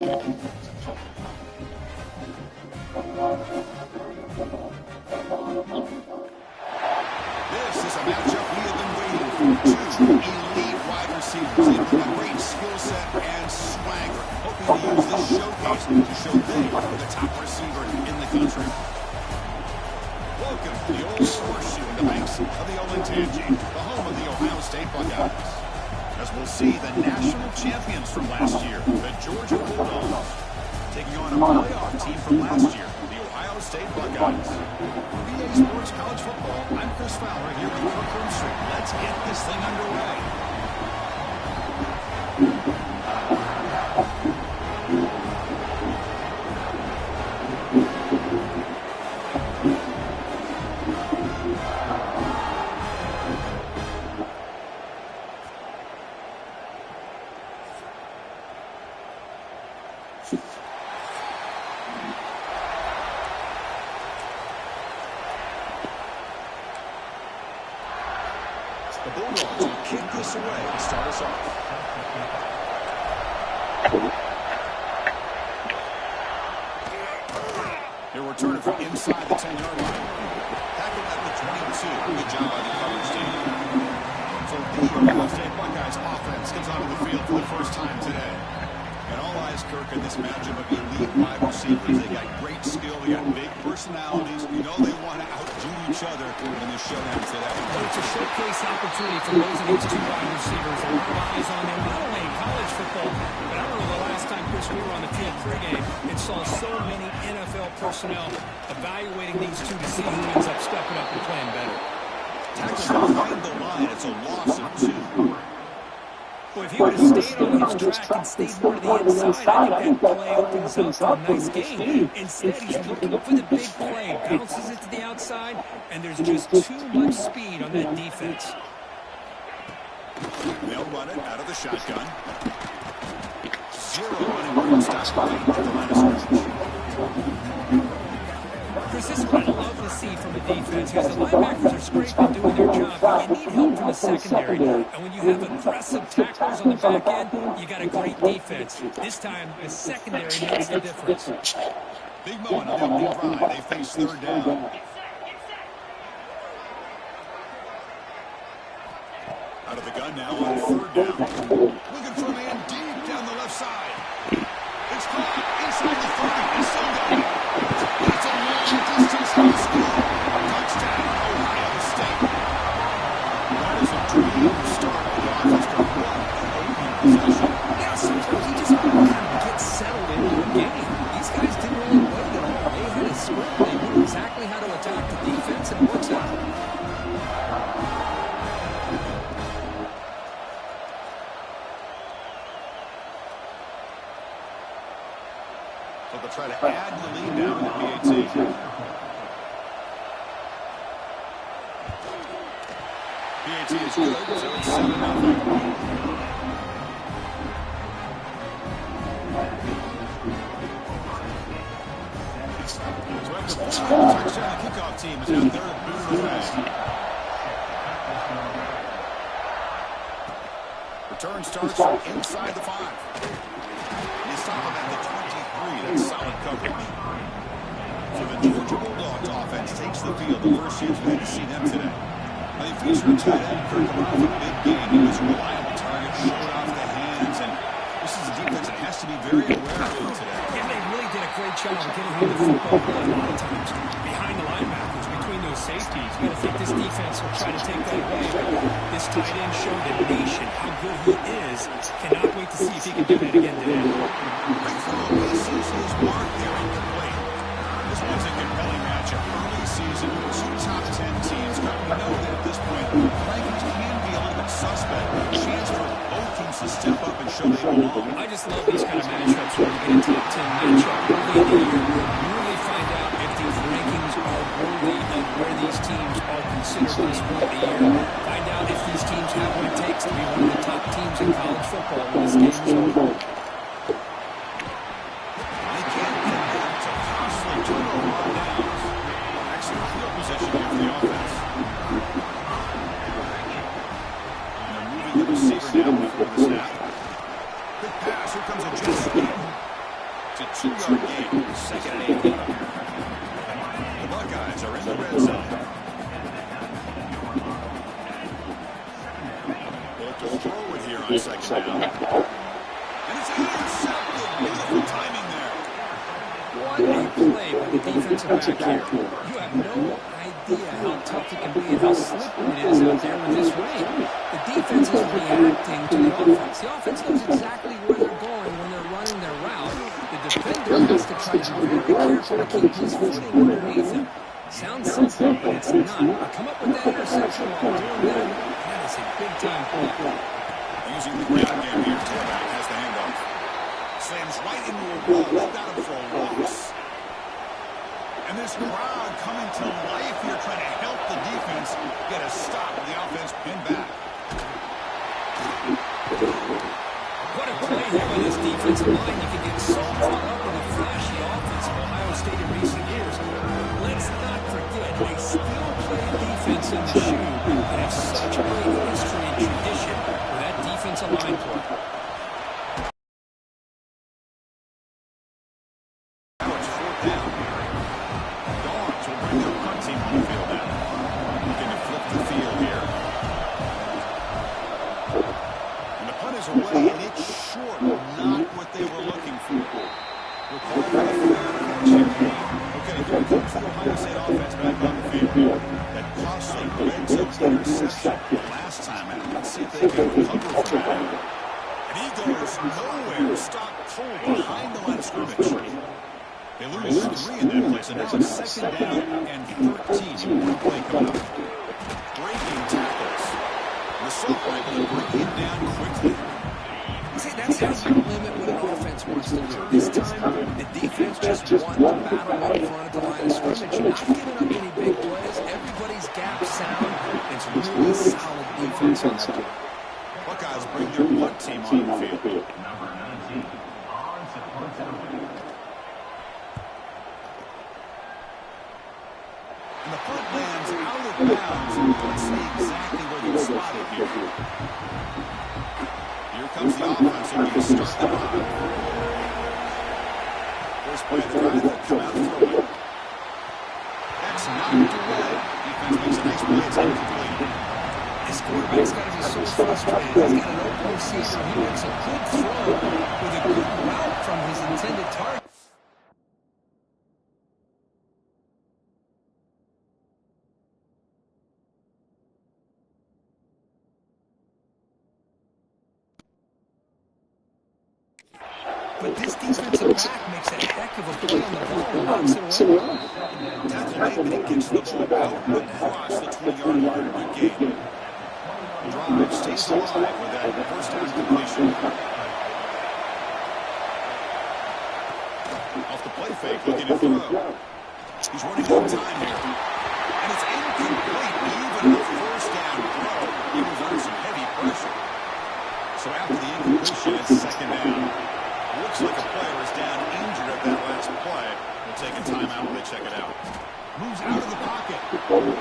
This is a matchup we have been waiting for. Two elite wide receivers. They bring a great skill set and swagger. Hoping to use this showcase to show they are the top receiver in the country. Welcome to the Old Horseshoe in the banks of the Olentangy, the home of the Ohio State Buckeyes. As we'll see, the national champions from last year, the Georgia Bulldogs, taking on a playoff team from last year, the Ohio State Buckeyes. For VA Sports College Football, I'm Chris Fowler here with Kirk Street. Let's get this thing underway. The Bulldogs will kick this away and start us off. He'll return it from inside the 10-yard line. Tackled at the 22. Good job by the coverage team. So the Ohio State Buckeyes offense comes onto the field for the first time today. And all eyes, Kirk, in this matchup of elite wide receivers. They got great skill. They got big personalities. You know they want to outdo each other in the showdown today. Well, it's a showcase opportunity for those of these two wide receivers. A lot of eyes on them, not only in college football, but I remember the last time, Chris, we were on the field pregame and saw so many NFL personnel evaluating these two to see who ends up stepping up and playing better. Tackle behind the line. It's a loss of 2. Well, if he would have stayed on his track and stayed more to the inside, I think that play opens up a nice game. Instead, he's looking for the big play, bounces it to the outside, and there's just too much speed on that defense. They'll run it out of the shotgun. 0 running room stops late at the line of scrimmage. Chris, this is what I love to see from the defense, because the linebackers are scraping, doing their job, but you need help from the secondary. And when you have aggressive tacklers on the back end, you got a great defense. This time, the secondary makes the difference. Big moment on the opening drive. They face third down. Out of the gun now on third down. Looking for a man deep down the left side. It's caught inside the 30. It's still going. It's a long-distance high school. Touchdown, Ohio State. That is a dream start for the offense. What an opening possession. Yeah, sometimes you just get settled into the game. These guys didn't really wait at all. They had a script. They knew exactly how to attack the defense, and it works out. So they'll try to add to the lead now in the PAT. PAT is good, so it's 7-0. So after 4 touchdown, the kickoff team is out there to boot the flag. Return starts from inside the 5. They stop him at the 23. That's solid coverage. So the Georgia Bulldogs offense takes the field. The first chance we had to see them today. Now they featured a tight end, Kirk, coming off a big game. He was a reliable target, showed off the hands, and this is a defense that has to be very aware of him today. Yeah, they really did a great job of getting him the football a lot of times behind the linebackers, between those safeties. You got to think this defense will try to take that away. This tight end showed the nation how good he is. Cannot wait to see if he can do that again today. Right through misses his mark there incomplete. This one's a compelling matchup. Early season, 2 top 10 teams. We know that at this point, rankings can be a little bit suspect. A chance for both teams to step up and show they belong. I just love these kind of matchups where you get a top 10 matchup early in the year. You really find out if these rankings are worthy of where these teams are considered this point of the year. Find out if these teams have what it takes to be one of the top teams in college football when this game is over. They can't connect to costly turnover on downs. Excellent field position here for the offense. And they're moving the receiver now before the snap. Quick pass. Here comes a jet sweep. It's a 2-yard gain. 2nd and 18. The Buckeyes are in the red zone. They'll have to throw it here on 2nd down. And it's intercepted. Beautiful timing there. What a play by the defensive back here. You have no idea how tough it can be and how slippery it is out there with this rain. The defense is reacting to the offense. The offense knows exactly where they're going when they're running their route. The defender has to try to be very careful to keep his footing underneath him. Sounds simple, but it's not. To come up with that interception while doing that is a big-time play. Using the ground game here, tailback has the handoff. Slams right into a wall. They've got him for a loss. And this crowd coming to life here, trying to help the defense get a stop with the offense pinned back. What a play here by this defensive line. You can get so caught up in the flashy offense of Ohio State in recent years. Let's not forget, they still play defense in the shoe and have such a great history and tradition with that defensive line play. Now it's 4th down. Dogs will bring their punt team on the field now. Looking to flip the field here. And the punt is away, and it's short. Not what they were looking for. Okay, here comes the Ohio State offense back on the field. That costly red zone interception last time out. Let's see if they can recover from that. And he goes nowhere. Stop cold behind the line of scrimmage. They lose 3 in that place, and now it's 2nd down and 13. One play coming up. Breaking tackles. The sophomore able to break him down quickly. See, that's how you limit what an offense wants to do. This time, the defense just won the battle up front at the line of scrimmage. Not giving up any big plays. Everybody's gap sound. It's really solid defense on that team. Buckeyes bring their punt team on the field. And the punt lands out of bounds. Let's see exactly where they spotted here. Here comes the offense looking to start the drive. First play of the drive, they'll come out throwing. That's knocked away. Defense makes a nice play. It's incomplete. This quarterback's got to be so frustrated. He's got an open receiver. He makes a good throw with a good route from his intended target. But this defensive back makes a heck of a play on the ball and knocks it away. Tackle made, but he gets the ball out across the 20-yard line. Good gain. Drive stays alive with that first down completion. Off the play fake, looking to throw. He's running out of time here. And it's incomplete, even the first down throw. He was under some heavy pressure. So after the incompletion, it's 2nd down. Looks like a player is down injured at that last play. We'll take a timeout when they check it out. Moves out of the pocket. Or throwaway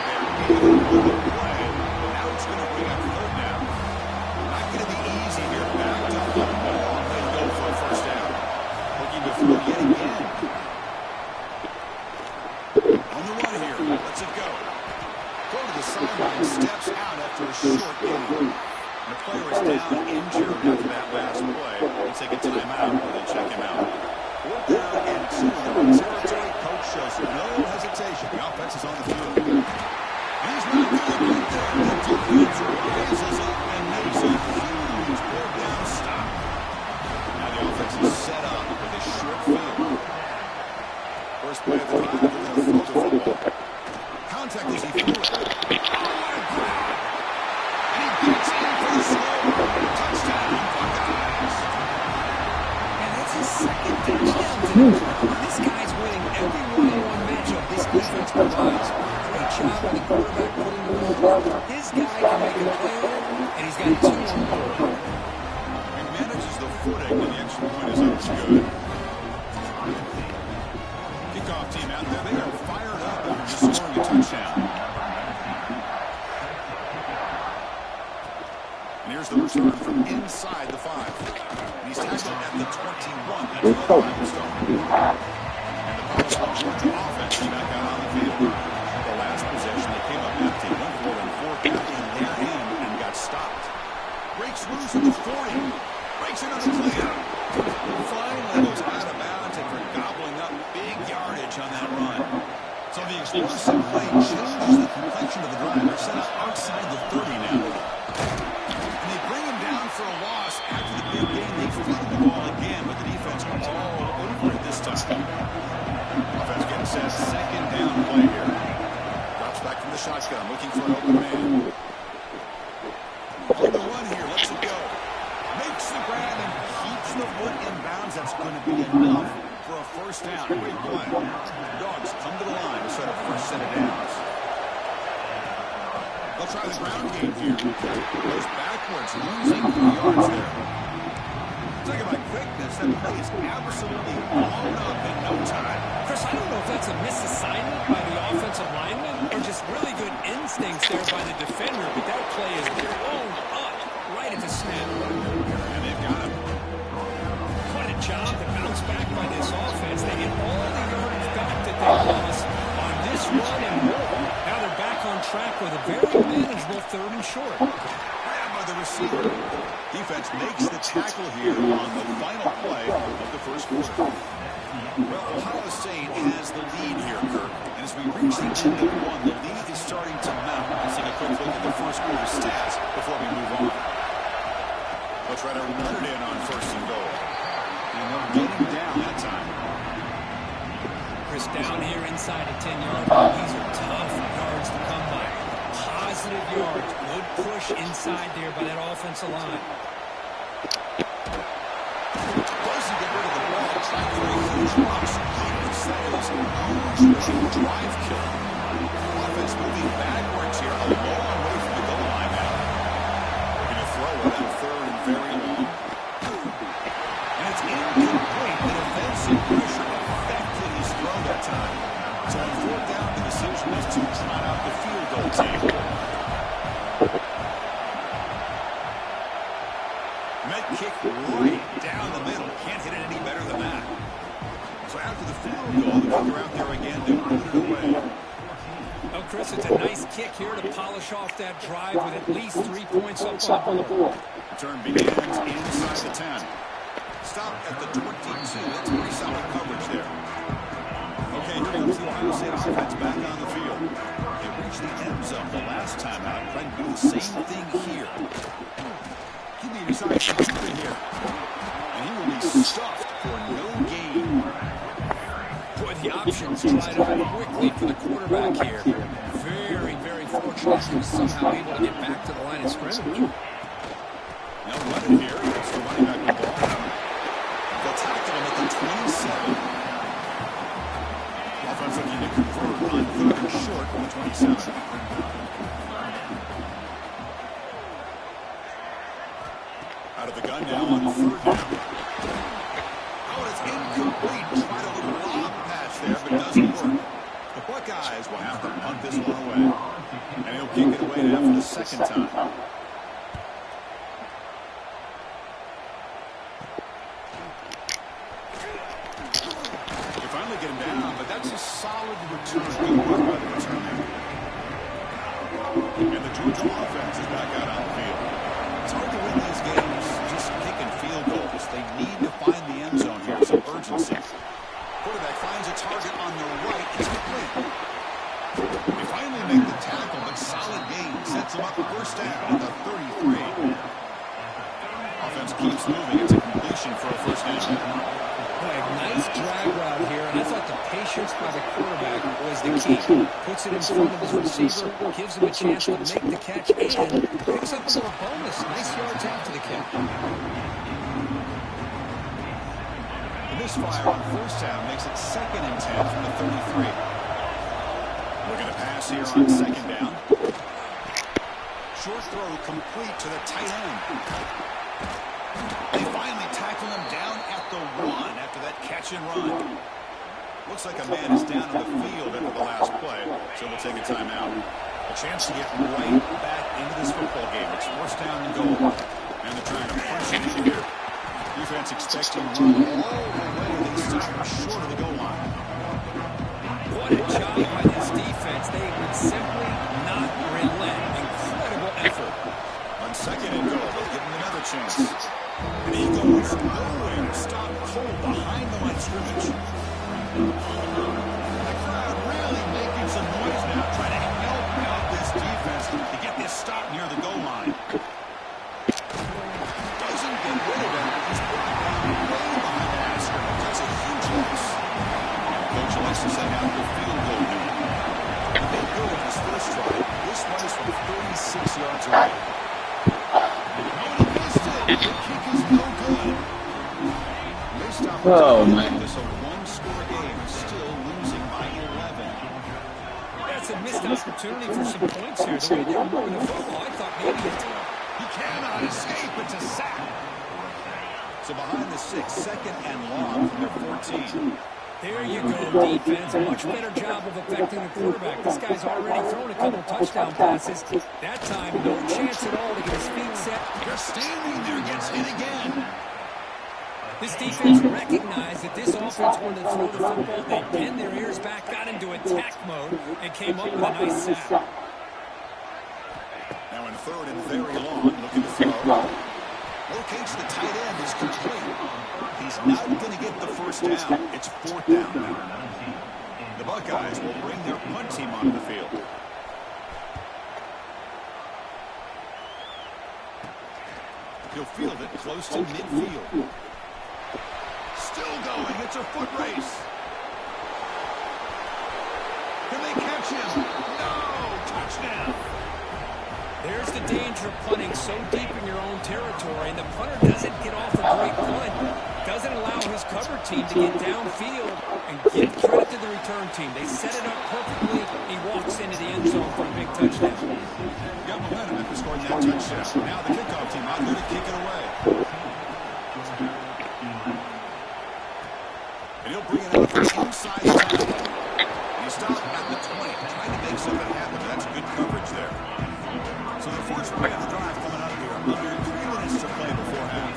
there. Even with the play. Now it's going to bring up 3rd down. Not going to be easy here. Backed up on the ball. They'll go for a first down. Looking to throw yet again. On the run here. Lets it go. Go to the sideline. Steps out after a short game. The player is down injured after that last play. We'll take a timeout and then check him out. 4th down and 2 in the territory. Coach shows no hesitation. The offense is on the field. He's not going to get there. The defense rises up and makes a huge 4th down stop. Now the offense is set up with a short field. First play of the drive. They're going to throw the football. Contact as he threw it. Oh, my God. And he gets in for the score. Touchdown, Buckeyes. And that's his 2nd touchdown. This guy's winning every one-on-one matchup this defense provides. Great job by the quarterback putting the ball up. His guy can make a play there, and he's got 2 on the board. He manages the footing, and the extra point is up. It's good. Kickoff team out there. They are fired up after just scoring a touchdown. And here's the return from inside the 5. And he's tackled at the 21. That's where the drive will start. And the powerful Georgia offense is back out on the field. The last possession, they came up empty. Went for it on 4th down in their end and got stopped. Breaks loose at the 40. Breaks into the clear. Finally goes out of bounds after gobbling up big yardage on that run. So the explosive play changes the complexion of the drive. They're set up outside the 30 now. And they bring him down for a loss. After the big game, they feed the ball again, but the defense comes all over it this time. Offense getting set. Second down play here. Drops back from the shotgun, looking for an open man. On the run here, lets it go. Makes the grab and keeps the foot in bounds. That's going to be enough for a first down. Great play. Dogs come to the line to set up first set of downs. They'll try the ground game here. Goes backwards, losing 3 yards there. Talking about quickness, that play is absolutely blown up in no time. Chris, I don't know if that's a misassignment by the offensive lineman or just really good instincts there by the defender, but that play is blown up right at the snap. And they've got him. What a job to bounce back by this offense. They get all the yardage back that they lost on this run and more. Now they're back on track with a very manageable 3rd and short. Grab by the receiver. Defense makes the tackle here on the final play of the first quarter. Well, Ohio State has the lead here, Kirk. And as we reach the end of one, the lead is starting to mount. Let's take a quick look at the first quarter stats before we move on. They'll try to run it in on 1st and goal. And they'll get him down that time. Chris, down here inside the 10-yard line. These are tough yards to come by. Positive yards. Good push inside there by that offensive line. Doesn't get rid of the ball. Trying for a huge loss. That is a huge drive kill. Offense moving backwards here. A long way from the goal line now. They're going to throw it on 3rd and very long. And it's incomplete. The defensive pressure affected his throw that time. So on 4th down, the decision is to trot out the field goal team. Met kick right down the middle. Can't hit it any better than that. So after the field goal, the kicker out there again to put it away. Oh, Chris, it's a nice kick here to polish off that drive with at least 3 points up on the board. Return begins inside the 10. Stop at the 22. That's pretty solid coverage there. Okay, here comes the Ohio State offense back on the field. They reached the end zone the last time out. Trying to do the same thing here. He decides to keep it here. And he will be stuffed for no gain. Boy, the options dried up quickly for the quarterback here. Very, very fortunate he was somehow able to get back to the line of scrimmage. Now running here. That's the running back with the ball. They'll tackle him at the 27. The offense looking to convert on 3rd and short from the 27. Out of the gun now on 3rd down. Oh, it's incomplete. Tried a little lob pass there, but it doesn't work. The Buckeyes will have to punt this one away. And he'll kick it away now for the 2nd time. They finally get him down, but that's a solid return. Good work by the returner. And the Georgia offense is back out on the field. It's hard to win these games just kicking field goals. They need to find the end zone here. Some urgency. Quarterback finds a target on the right. It's complete. They finally make the tackle, but solid gain sets them up for 1st down at the 33. Offense keeps moving. It's a completion for a 1st down. Boy, nice drag route here, and I thought the patience by the quarterback was the key. Puts it in front of his receiver, gives him a chance to make the catch, and picks up a little bonus. Nice yards after the catch. The misfire on 1st down makes it 2nd and 10 from the 33. Looking to pass here on 2nd down. Short throw complete to the tight end. They finally tackle him down at the 1 after that catch and run. Looks like a man is down in the field after the last play, so we'll take a timeout. A chance to get right back into this football game. It's first down and goal. And they're trying to punch it in here. Defense expecting run all the way. They stop him short of the goal line. What a job by this defense. They would simply not relent. Incredible effort. On second and goal, they'll give him another chance. And he goes nowhere. Stop cold behind the line of scrimmage. The crowd really making some noise now, trying to help out this defense to get this stop near the goal line. Doesn't get rid of him. He's brought down way behind the line of scrimmage. That's a huge loss. Coach likes to send out the field goal unit. They go on his first try. This one is from 36 yards away. Oh, man. This a one-score game, still losing by 11. That's a missed opportunity for some points here. The way they're moving the football, I thought maybe He cannot escape. It's a sack. So behind the 6, second and long from their 14. there you go, defense. A much better job of affecting the quarterback. This guy's already thrown a couple touchdown passes. That time, no chance at all to get his feet set. They're standing there, gets hit again. This defense recognized that this offense wanted to throw the football. They pinned their ears back, got into attack mode, and came up with a nice sack. Now in third and very long, looking to throw. Locates the tight end is complete. He's not going to get the first down. It's fourth down now. The Buckeyes will bring their punt team onto the field. He'll field it close to midfield. Still going. It's a foot race. Can they catch him? No! Touchdown. There's the danger of punting so deep in your own territory, and the punter doesn't get off a great punt. Doesn't allow his cover team to get downfield and give credit to the return team. They set it up perfectly. He walks into the end zone for a big touchdown. Got momentum after scoring that touchdown. Now the kickoff team out there to kick it away. And he'll bring it out from inside the 10. He stopped at the 20, trying to make something happen. That's good coverage there. So the first play of the drive coming up here. Under 3 minutes to play before half.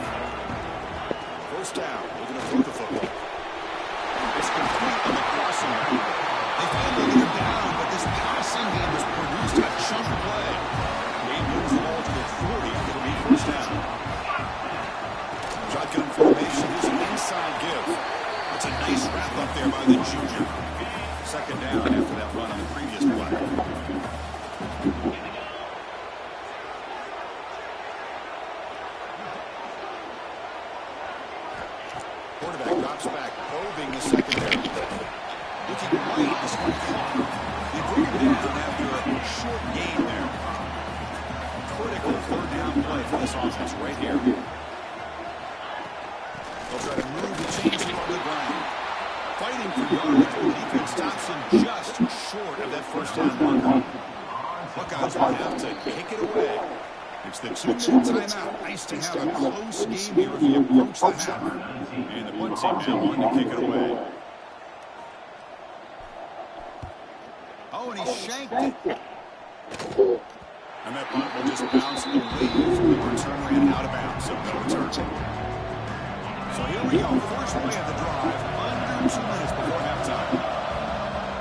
First down. Looking to throw the football. It's complete on the crossing route. They finally get him down, but this passing game has produced a chunk play. He moves the ball to the 40. It'll be first down. Shotgun formation. Here's an inside give. It's a nice wrap up there by the junior. Second down after that run on the previous play. Quarterback drops back, probing the secondary. Looking right, this one caught. They bring him down after a short gain there. A critical third down play for this offense right here. They'll try to move the chains on the ground. Fighting for yardage, the defense stops him just short of that first down marker. Buckeyes will have to kick it away. It's the 2-minute timeout. Nice to have a close game here if you approach the half. And the punt team now on to kick it away. Oh, and he shanked it. And that punt will just bounce away from the return ran out of bounds, so no return. So here we go. First play of the drive, under 2 minutes before halftime.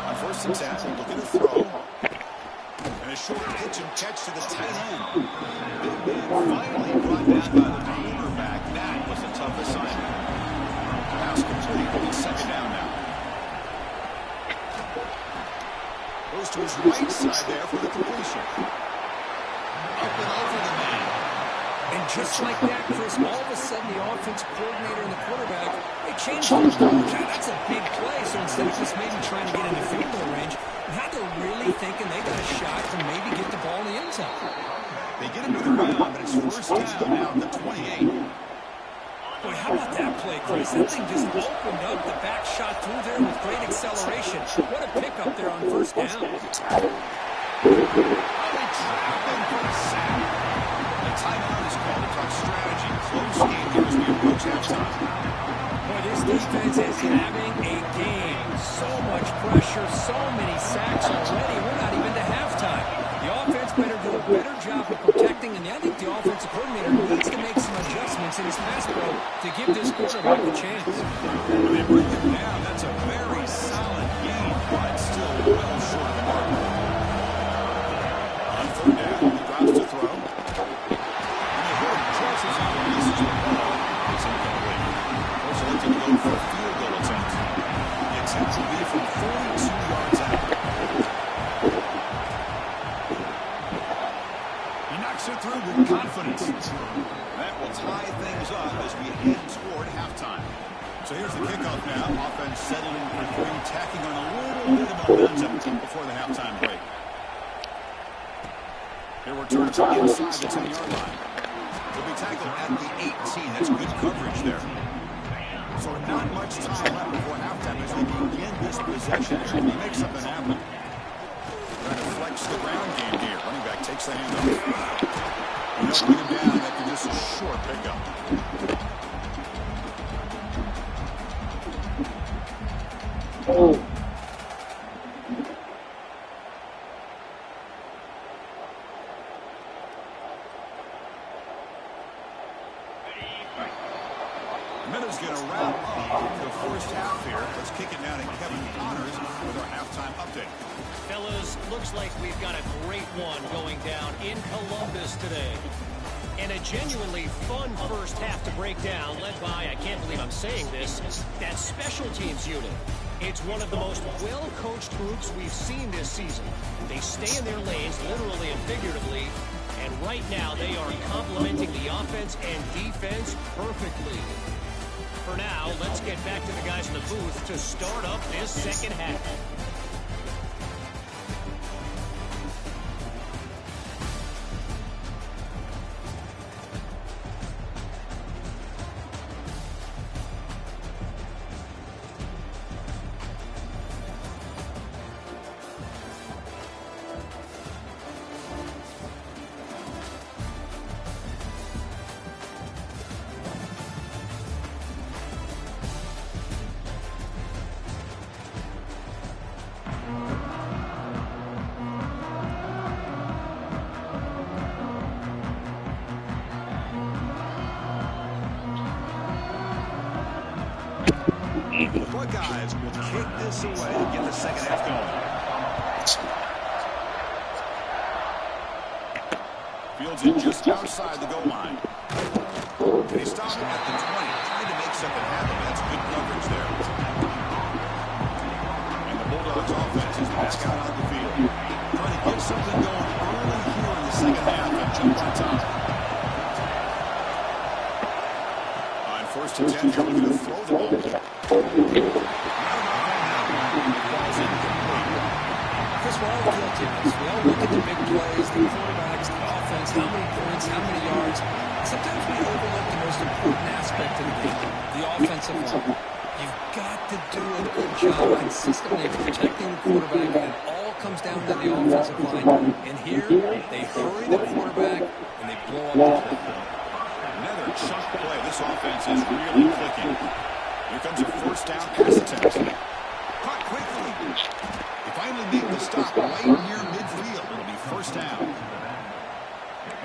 On first and 10, looking to throw. And a short pitch and catch to the tight end. Big man finally brought down by the quarterback. That was a tough assignment. Pass complete. It's second down now. Goes to his right side there for the completion. Up and over the man. And just like that, Chris, all of a sudden the offense coordinator and the quarterback, they changed the approach. That's a big play. So instead of just maybe trying to get in the field goal range, now they're really thinking they got a shot to maybe get the ball in the end zone. They get him to the ground, but it's first down now at the 28. Boy, how about that play, Chris? That thing just opened up. The back shot through there with great acceleration. What a pickup there on first down. Oh, they trap him for a sack. The timeout is called to talk strategy. Close game here as we approach halftime. Boy, this defense is having a game. So much pressure, so many sacks already. We're not even to halftime. You job of protecting, and I think the offensive coordinator needs to make some adjustments in his pass pro to give this quarterback a chance. When they bring him down, that's a very solid gain, but still well short of the mark. On third down, he drops to throw. And the Horde crosses out and misses the ball. It's incomplete. First elected to go for a field goal attempt. The attempt will be from 42 yards out. He knocks it through with confidence. That will tie things up as we head toward halftime. So here's the kickoff now. Offense settling for three, tacking on a little bit of momentum before the halftime break. They return to inside the 10-yard line. They'll be tackled at the 18. That's good coverage there. So not much time left before halftime as they begin this possession here. He makes something happen. Trying to flex the ground game here. Running back takes the handoff. And they'll bring him down after just a short pickup. Oh. Miller's going to wrap up the first half here. Let's kick it down to Kevin Connors with our halftime update. Fellas, looks like we've got a great one going down in Columbus today. And a genuinely fun first half to break down, led by, I can't believe I'm saying this, that special teams unit. It's one of the most well-coached groups we've seen this season. They stay in their lanes, literally and figuratively, and right now they are complementing the offense and defense perfectly. For now, let's get back to the guys in the booth to start up this second half. The Buckeyes will kick this away to get the second half going. Fields it just outside the goal line. And he stops him at the 20, trying to make something happen. That's good coverage there. And the Bulldogs offense is back out on the field. Trying to get something going early here in the second half and jump on top. On first and 10, they're looking to throw the ball. Chris, we're all guilty of this. We all look at the big plays, the quarterbacks, the offense, how many points, how many yards. Sometimes we overlook the most important aspect of the game, the offensive line. You've got to do a good job consistently protecting the quarterback, and it all comes down to the offensive line. And here, they hurry the quarterback, and they blow up the play. Another chunk play. This offense is really clicking. Here comes a first down pass attempt. Caught quickly. They finally make the stop right near midfield. It'll be first down.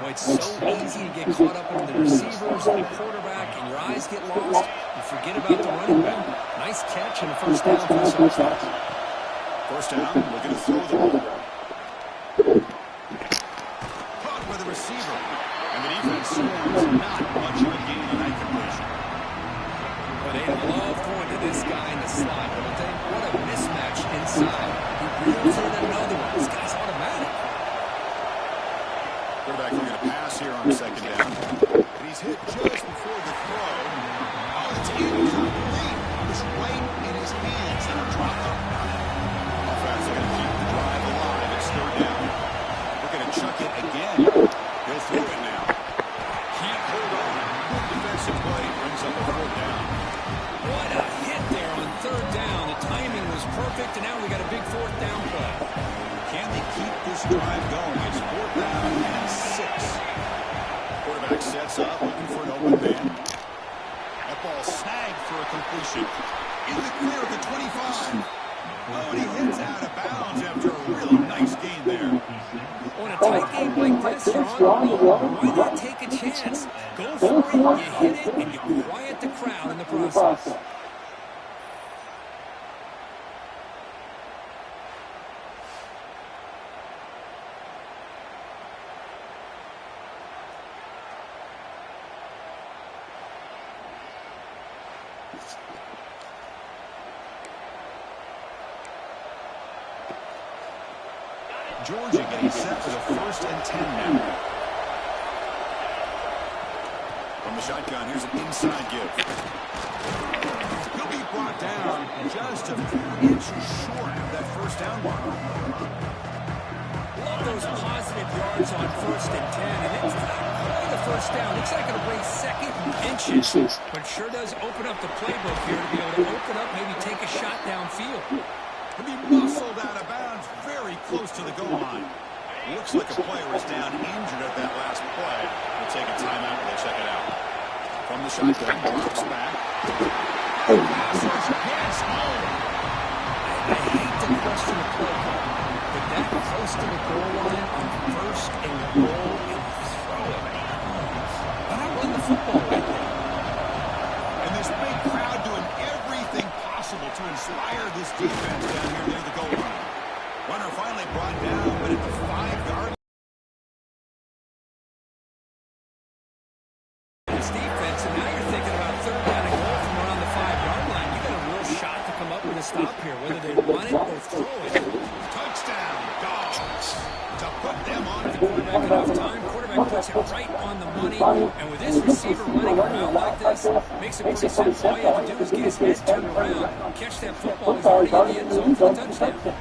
Well, it's so easy to get caught up in the receivers and the quarterback, and your eyes get lost. You forget about the running back. Nice catch and a first down for this offense. First down, looking to throw the ball. Caught by the receiver. And the defense swarms not much of a gain on that completion. They love throwing to this guy in the slot. But what a mismatch inside. He reels in another one. This guy's automatic. Quarterback looking to pass here on second down. And he's hit just before the throw. Oh, it's incomplete. It was right in his hands and a drop up. Offense going to keep the drive alive. It's third down. Looking to chuck it again. He'll throw it now. Can't hold on. Good defensive play. Brings up a fourth down. What a hit there on third down. The timing was perfect, and now we got a big fourth down play. Can they keep this drive going? It's fourth down and 6. Quarterback sets up, looking for an open man. That ball snagged for a completion. In the clear at the 25. Oh, and he hits out of bounds after a really nice gain there. On a tight game like this, you're on the road. Why not take a chance? Go for it, you hit it, and you quiet the crowd in the process. Georgia getting set for the 1st and 10 now. From the shotgun, here's an inside give. He'll be brought down just a few inches short of that 1st down mark. Love those positive yards on 1st and 10, and it's not quite a 1st down. Looks like it'll bring 2nd and inches, but sure does open up the playbook here to be able to open up, maybe take a shot downfield. He'll be muscled out of bounds very close to the goal line. Looks like a player is down injured at that last play. We'll take a timeout when they check it out. From the shotgun, drops back. Passes, hits home. I hate to question the play call, but that close to the goal line on 1st and goal, and throw it. Why not run the football right there? And this big crowd doing everything possible to inspire this defense down here near the goal line. Runner finally brought down, but at the 5-yard line. This defense, and now you're thinking about 3rd down and goal from around the 5-yard line. You got a real shot to come up with a stop here, whether they run it or throw it. Touchdown, Dogs. To put them on. Quarterback enough time. Quarterback puts it right on the money. And with this receiver running around like this, makes it pretty simple. All you have to do is get his head turned around, catch that football. He's already in the end zone for the touchdown.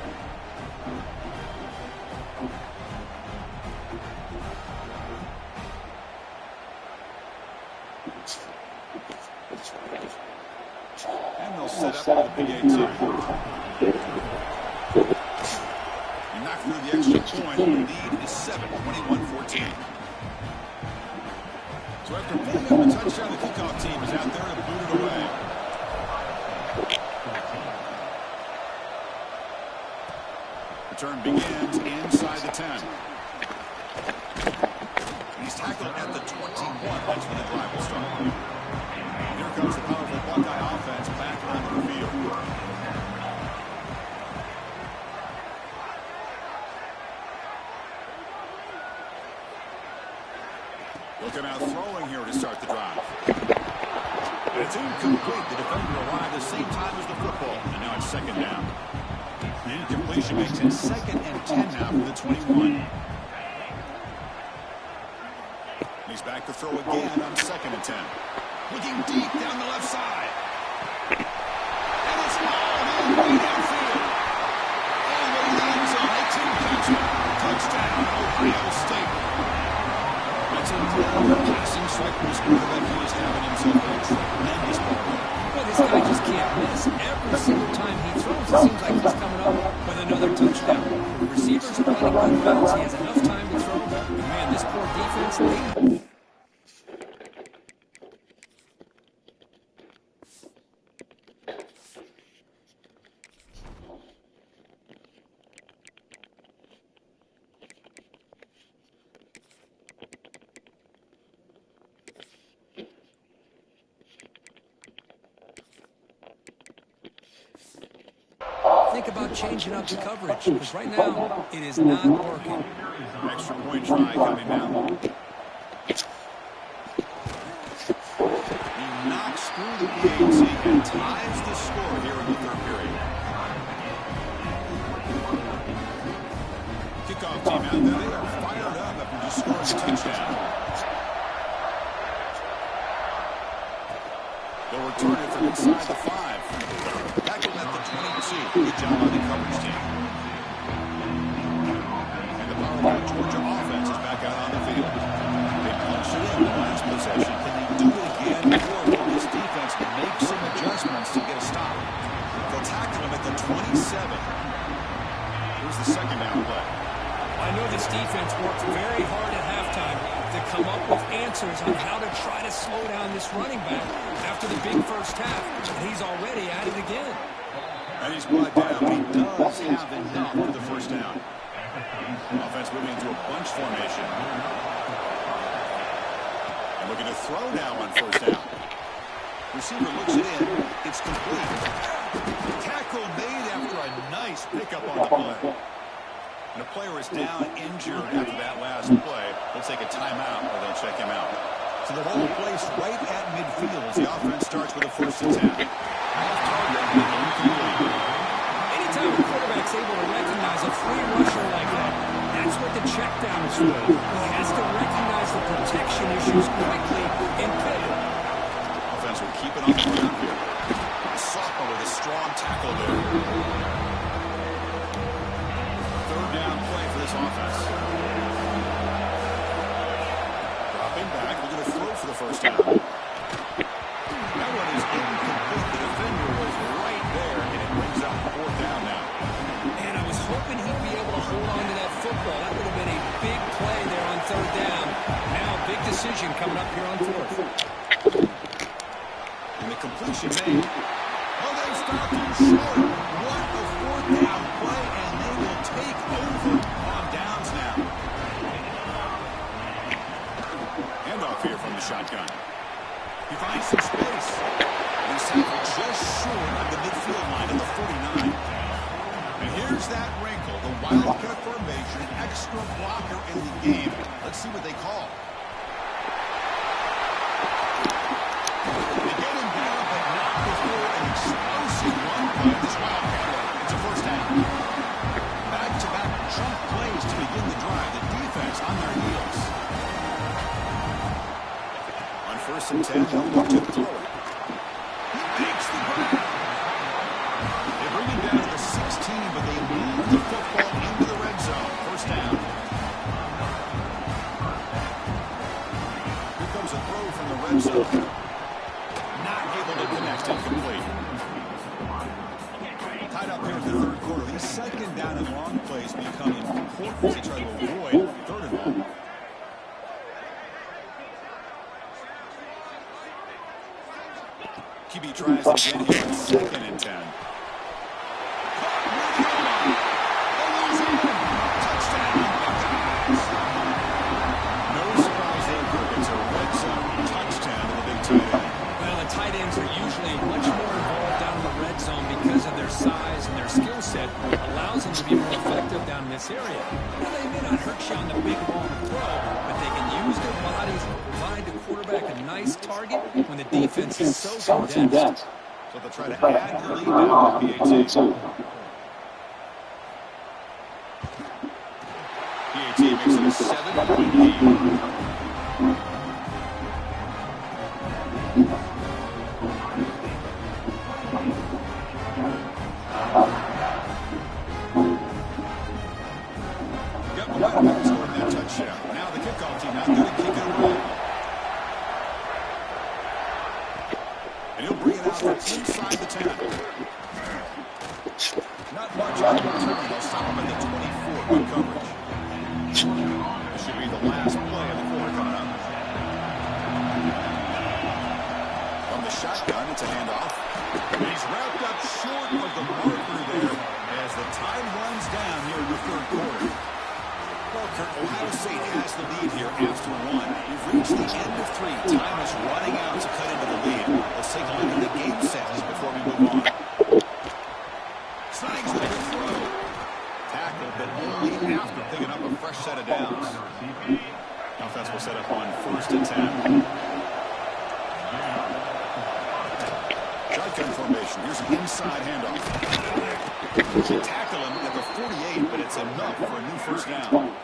And they'll set up for the big 18. You knock through the extra point. The lead is 7, 21-14. So after picking up a touchdown, the kickoff team is out there to boot it away. Return begins inside the 10. He's tackled at the 21. That's when the drive will start. Here comes the powerful Buckeye offense back onto the field. Looking out throwing here to start the drive. And it's incomplete. The defender arrived the same time as the football. And now it's 2nd down. The incompletion makes it 2nd and 10 now for the 21. He's back to throw again on 2nd and 10. Looking deep down the left side. And it's all in way downfield. All the way to the end zone. They can't catch it. Touchdown, Ohio State. That's a passing strike for this quarterback. He is having himself a tremendous ball. Well, this guy just can't miss. Every single time he throws, it seems like he's coming up with another touchdown. The receivers are running good routes. He has enough time to throw. But man, this poor defense, they... Think about changing up the coverage, because right now it is not working. Extra point try coming now. He knocks through the PAT and ties the score here in the 3rd period. Kickoff team out there. They are fired up after just scoring a touchdown. They'll return it from inside the 5. Back at the 22. Good job on the coverage team. And the powerful Georgia offense is back out on the field. They punched it in the last possession. Can they do it again? Or will this defense make some adjustments to get a stop? They'll tackle him at the 27. Here's the 2nd down play. I know this defense worked very hard at halftime to come up with answers on how to try to slow down this running back after the big first half. And he's already at it again. And he's brought down. He does have enough for the first down. Offense moving into a bunch formation. And looking to throw now on first down. Receiver looks it in. It's complete. Tackle made after a nice pickup on the play. And a player is down injured after that last play. They'll take a timeout or they'll check him out. So the ball placed right at midfield as the offense starts with a first and 10. Anytime a quarterback's able to recognize a free rusher like that, that's what the check down is for. He has to recognize the protection issues quickly and pivot. Offense will keep it on the ground here. A sophomore with a strong tackle there. Third down play for this offense. Dropping back, we're going to throw for the first down. That one is incomplete. The defender was right there, and it brings up fourth down now. And I was hoping he'd be able to hold on to that football. That would have been a big play there on third down. Now a big decision coming up here on fourth. And the completion made. Oh, they stopped him short. What a fourth down play, and they will take over on downs now. Handoff here from the shotgun. He finds some space. He's tackled just short of the midfield line at the 49. And here's that wrinkle, the wildcat formation, extra blocker in the game. Let's see what they call. They get him down, but not before an explosive run by this wildcat. It's a first down. Back-to-back chunk plays to begin the drive. The defense on their heels. On first and 10, they'll look to throw it. He makes the grab. They bring him down to the 16, but they move the football into the red zone. First down. Here comes a throw from the red zone. Not able to connect, incomplete. Tied up here in the third quarter. These second down and long plays become important to try to avoid third and long. QB tries it again here on second and 10. Touchdown, Buckeyes. No surprise there, Kirk. It's a red zone touchdown to the big tight end. Well, the tight ends are usually much more involved down in the red zone because of their size and their skill set allows them to be more effective down in this area. Now, they may not hurt you on the big long throw, but they can use their bodies and provide the quarterback a nice target when the defense is so condensed. So they'll try to add the lead now with PAT. PAT makes it a 7-point lead. Got the Linebackers scoring that touchdown. Now the kickoff team not going to kick it away. And he'll bring it out inside the 10. Not much on the return. They'll stop him at the 24. Good coverage. This should be the last play of the quarter coming up. From the shotgun, it's a handoff. And he's wrapped up short of the marker there as the time runs down here in the third quarter. Well, Kurt, Ohio State has the lead here after one. We've reached the end of three. Time is running out to cut into the lead. Let's take a look at the game stats before we move on. Snags the big throw. Tackled, but only after picking up a fresh set of downs. Offense will set up on first and 10. Shotgun formation. Here's an inside handoff. Tackle him at the 48, but it's enough for a new first down.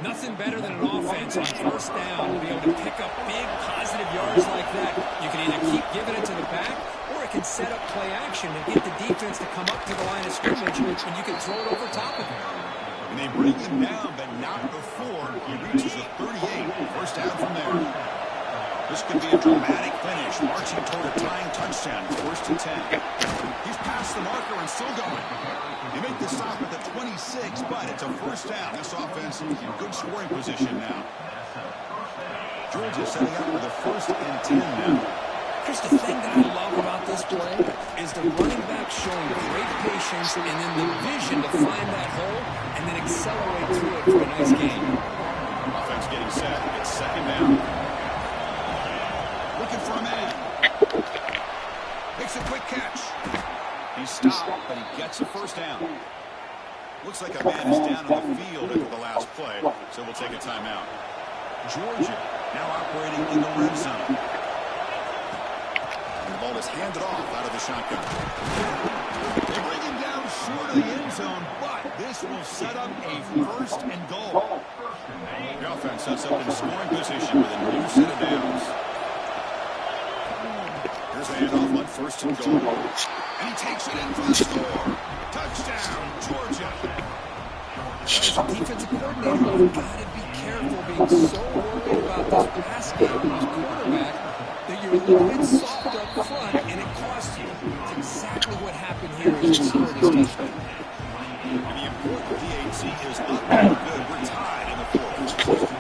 Nothing better than an offense on first down to be able to pick up big positive yards like that. You can either keep giving it to the back, or it can set up play action and get the defense to come up to the line of scrimmage, and you can throw it over top of him. And they bring him down, but not before he reaches the 38. First down from there. This could be a dramatic finish, marching toward a tying touchdown. First and 10. He's past the marker and still going. They make the stop at the 26, but it's a first down. This offense in good scoring position now. Georgia setting up with a first and 10 now. Chris, the thing that I love about this play is the running back showing great patience and then the vision to find that hole and then accelerate through it for a nice gain. Offense getting set. It's second down. Looking for a man. Makes a quick catch. He stopped, but he gets a first down. Looks like a man is down on the field after the last play, so we'll take a timeout. Georgia now operating in the red zone. The ball is handed off out of the shotgun. They bring him down short of the end zone, but this will set up a first and goal. The offense sets up in scoring position with a new set of downs. Here's a handoff on first and goal. And he takes it in for the score. Touchdown, Georgia. As a defensive coordinator, you've got to be careful being so worried about this pass game and this quarterback that you're a little bit soft up front and it costs you. It's exactly what happened here as he scored his touchdown. And the important DAT is up and good. We're tied in the fourth.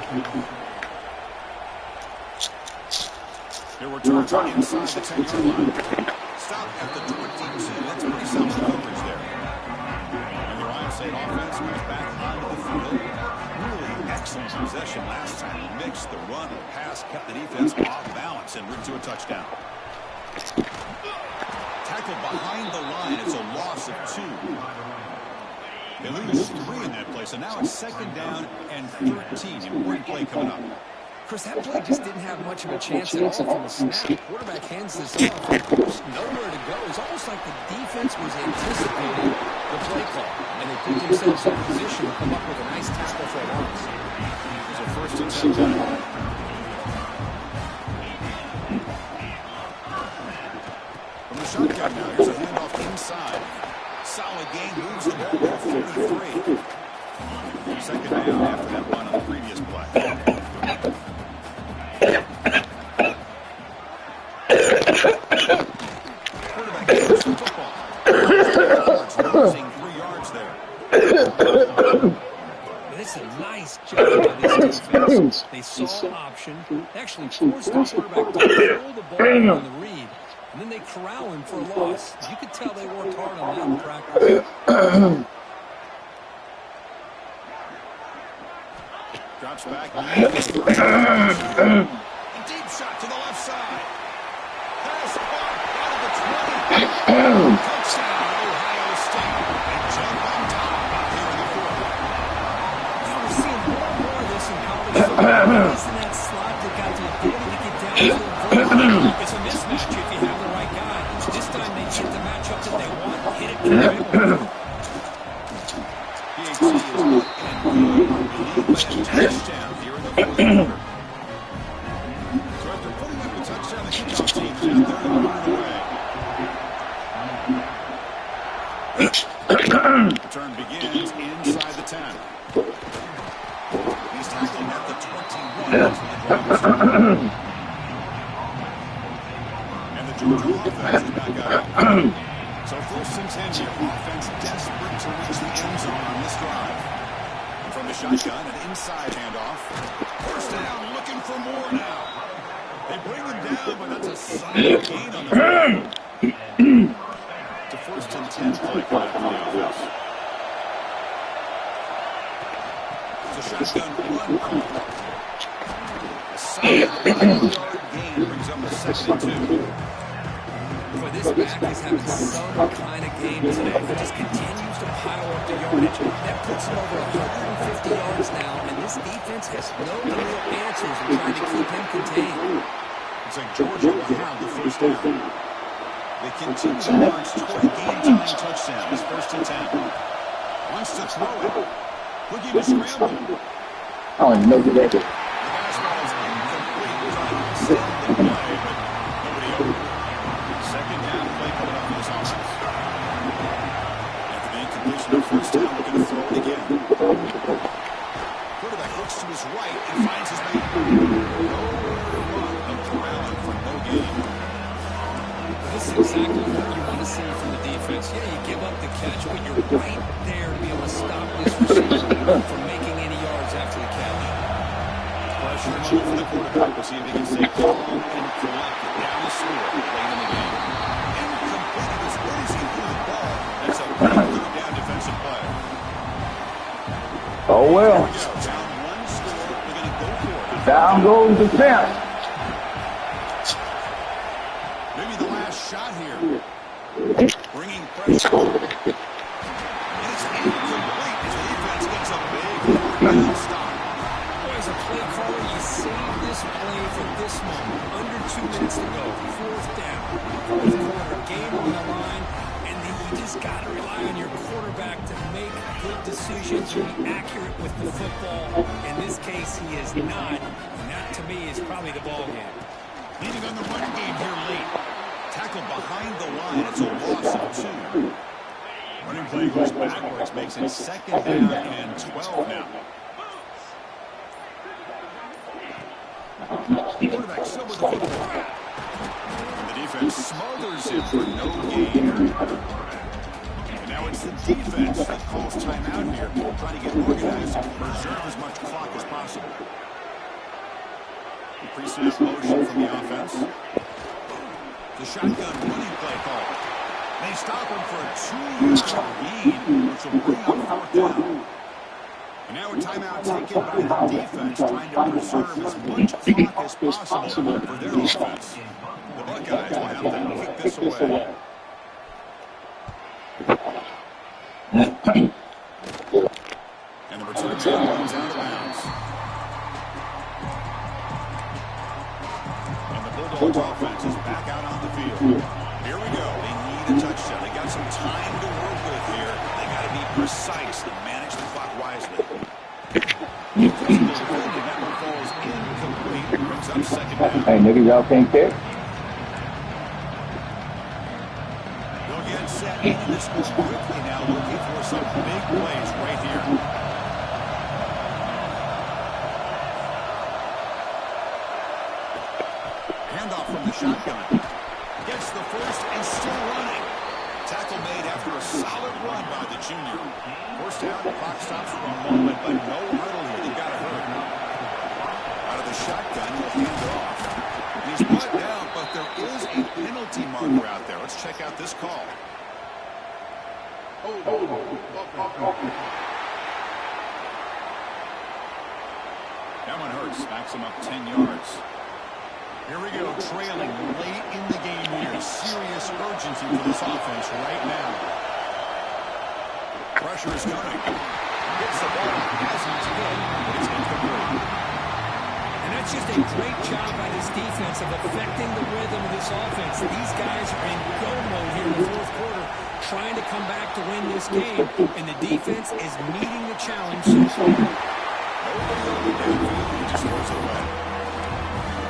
They return inside the 10-yard line. Stop at the 22. That's pretty solid coverage there. And the Ohio State offense comes back onto the field. Really excellent possession last time. He mixed the run and the pass, kept the defense off balance and route to a touchdown. Tackled behind the line. It's a loss of 2. They lose 3 in that play, so now it's second down and 13. Important play coming up. Chris, that play just didn't have much of a chance at all from the snap. The quarterback hands this off. There's nowhere to go. It's almost like the defense was anticipating the play call, and they put themselves in position to come up with a nice tackle for a loss. There's a first and 10 down. From the shotgun now, here's a handoff inside. Solid gain, moves the ball to 43. Second down after that run on the previous play. Quarterback gets the football. Losing 3 yards there. It's a nice job by this defense. They saw an option. They actually forced the quarterback to throw the ball on the read. And then they corral him for a loss. You could tell they worked hard on that in practice. Drops back. Deep shot to the left side. Pass out of the 20. Touchdown, Ohio State. They jump on top here in the fourth. Now we're seeing more and more of this in college football. He's in that slot that got the ability to get down. It's a mismatch if you have the right guy. This time they get the matchup that they want. Hit it to the middle. DHC is up and good. Touchdown here in the fourth quarter. So after putting up a touchdown, the kickoff team is out there and running away. Return begins inside the 10. He's tackling at the 21. And the Georgia offense is back out. So first and 10 here. Offense desperate to reach the end zone on this drive. From the shotgun, an inside handoff. First down, looking for more now. They bring him down, but that's a solid gain on the ground. It's a first and 10 play for the offense. It's a shotgun run. A solid 5-yard gain brings up a second and 2. Boy, this back is having some kind of game today. He just continues to pile up the yardage. That puts him over 150 yards now, and this defense has no real answers in trying to keep him contained. It's like Georgia will have the first down. They continue to march toward a game-tying touchdown. It's first and 10. Wants to throw it. Looking to scramble. Oh, no good at it. The basketball is incomplete. It was an outstanding play, but nobody open. Second down play coming up for this offense. After the incompletion of first down, we're going to throw it again. Quarterback looks to his right and finds his man. Up the rally for no gain. This is exactly what you want to see from the defense. Yeah, you give up the catch, but you're right there to be able to stop this receiver from making any yards after the catch. Pressure on the for the quarterback. We'll see if he can stay calm and collected. Down the score late in the game. Incomplete. It was racing through the ball. That's a pretty good down defensive play. Oh, well. Down one score. They're going to go for it. Down goes the fence. Maybe the last shot here. Bringing pressure. And it's incomplete as the defense gets a big down stop. As a play caller, you save this play for this moment. Under 2 minutes to go. Fourth down. Fourth quarter. Game on the line. And then you just got to rely on your quarterback to make good decisions and be accurate with the football. In this case, he is not. And that, to me, is probably the ball game. Leading on the run game here late. Tackled behind the line. It's a loss of 2. Running play goes backwards. Makes it second down and 12 now. Quarterback still with the football. And the defense smothers him for no gain. And now it's the defense that calls timeout here, trying to get organized and preserve as much clock as possible. Pre-snap motion from the offense. The shotgun running play call. They stop him for a 2-yard gain, which will bring up 4th down. And now a timeout taken by the defense, trying to preserve as much clock as possible for their offense. The Buckeyes will have to kick this away. And the return man comes out of bounds. And the Bulldogs offense is back out on the field. Here we go. They need a touchdown. They got some time to work with here. They got to be precise and manage the clock wisely. That one falls incomplete. Brings up second down. Hey, nigga, y'all can't pick? They'll get set into this one quickly now, looking for some big plays right here. Handoff from the shotgun. Gets the first and still running. Tackle made after a solid run by the junior. First down, the clock stops for a moment, but no hurdle here. They've got to hurry. Out of the shotgun, he'll hand it off. He's brought down, but there is a penalty marker out there. Let's check out this call. That one hurts. Backs him up 10 yards. Here we go, trailing late in the game here. Serious urgency for this offense right now. Pressure is coming. Gets the ball as he's hit, but it's incomplete. And that's just a great job by this defense of affecting the rhythm of this offense. These guys are in go mode here in the fourth quarter, trying to come back to win this game. And the defense is meeting the challenge so far. Nobody on the downfield, he just throws it away.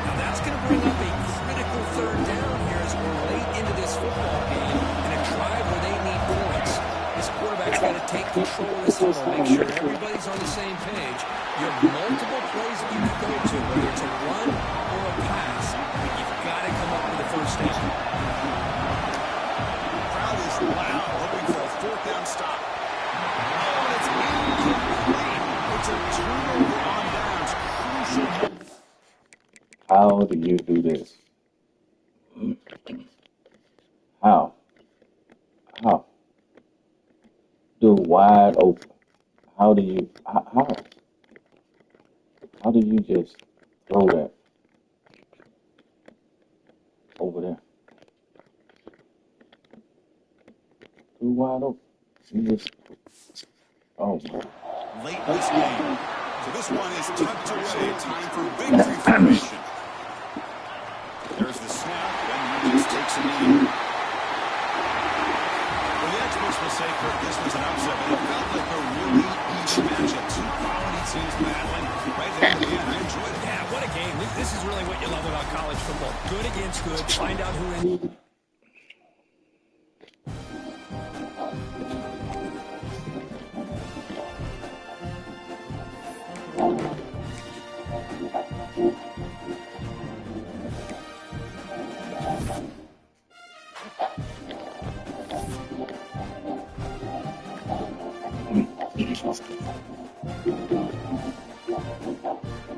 Now that's going to bring up a critical third down here as we're late into this football game and a drive where they need points. This quarterback's got to take control of this huddle, make sure everybody's on the same page. You have multiple plays that you can go to, whether it's a run or a pass, but you've got to come up with a first down. The crowd is loud, hoping for a fourth down stop. Oh, it's incomplete. It's a turnover on downs. Crucial. How do you do this? How? How? Do it wide open. How do you, how? How do you just throw that over there? Too wide open. You just, oh my. Late in this game. So this one is tucked away. Time for victory formation. There's the snap, and he just takes a knee. Well, the experts will say, Kurt, this was an upset, but it felt like a really even matchup. Two quality teams battling right there at the end. I enjoyed it. Yeah, what a game. This is really what you love about college football. Good against good. Find out who wins.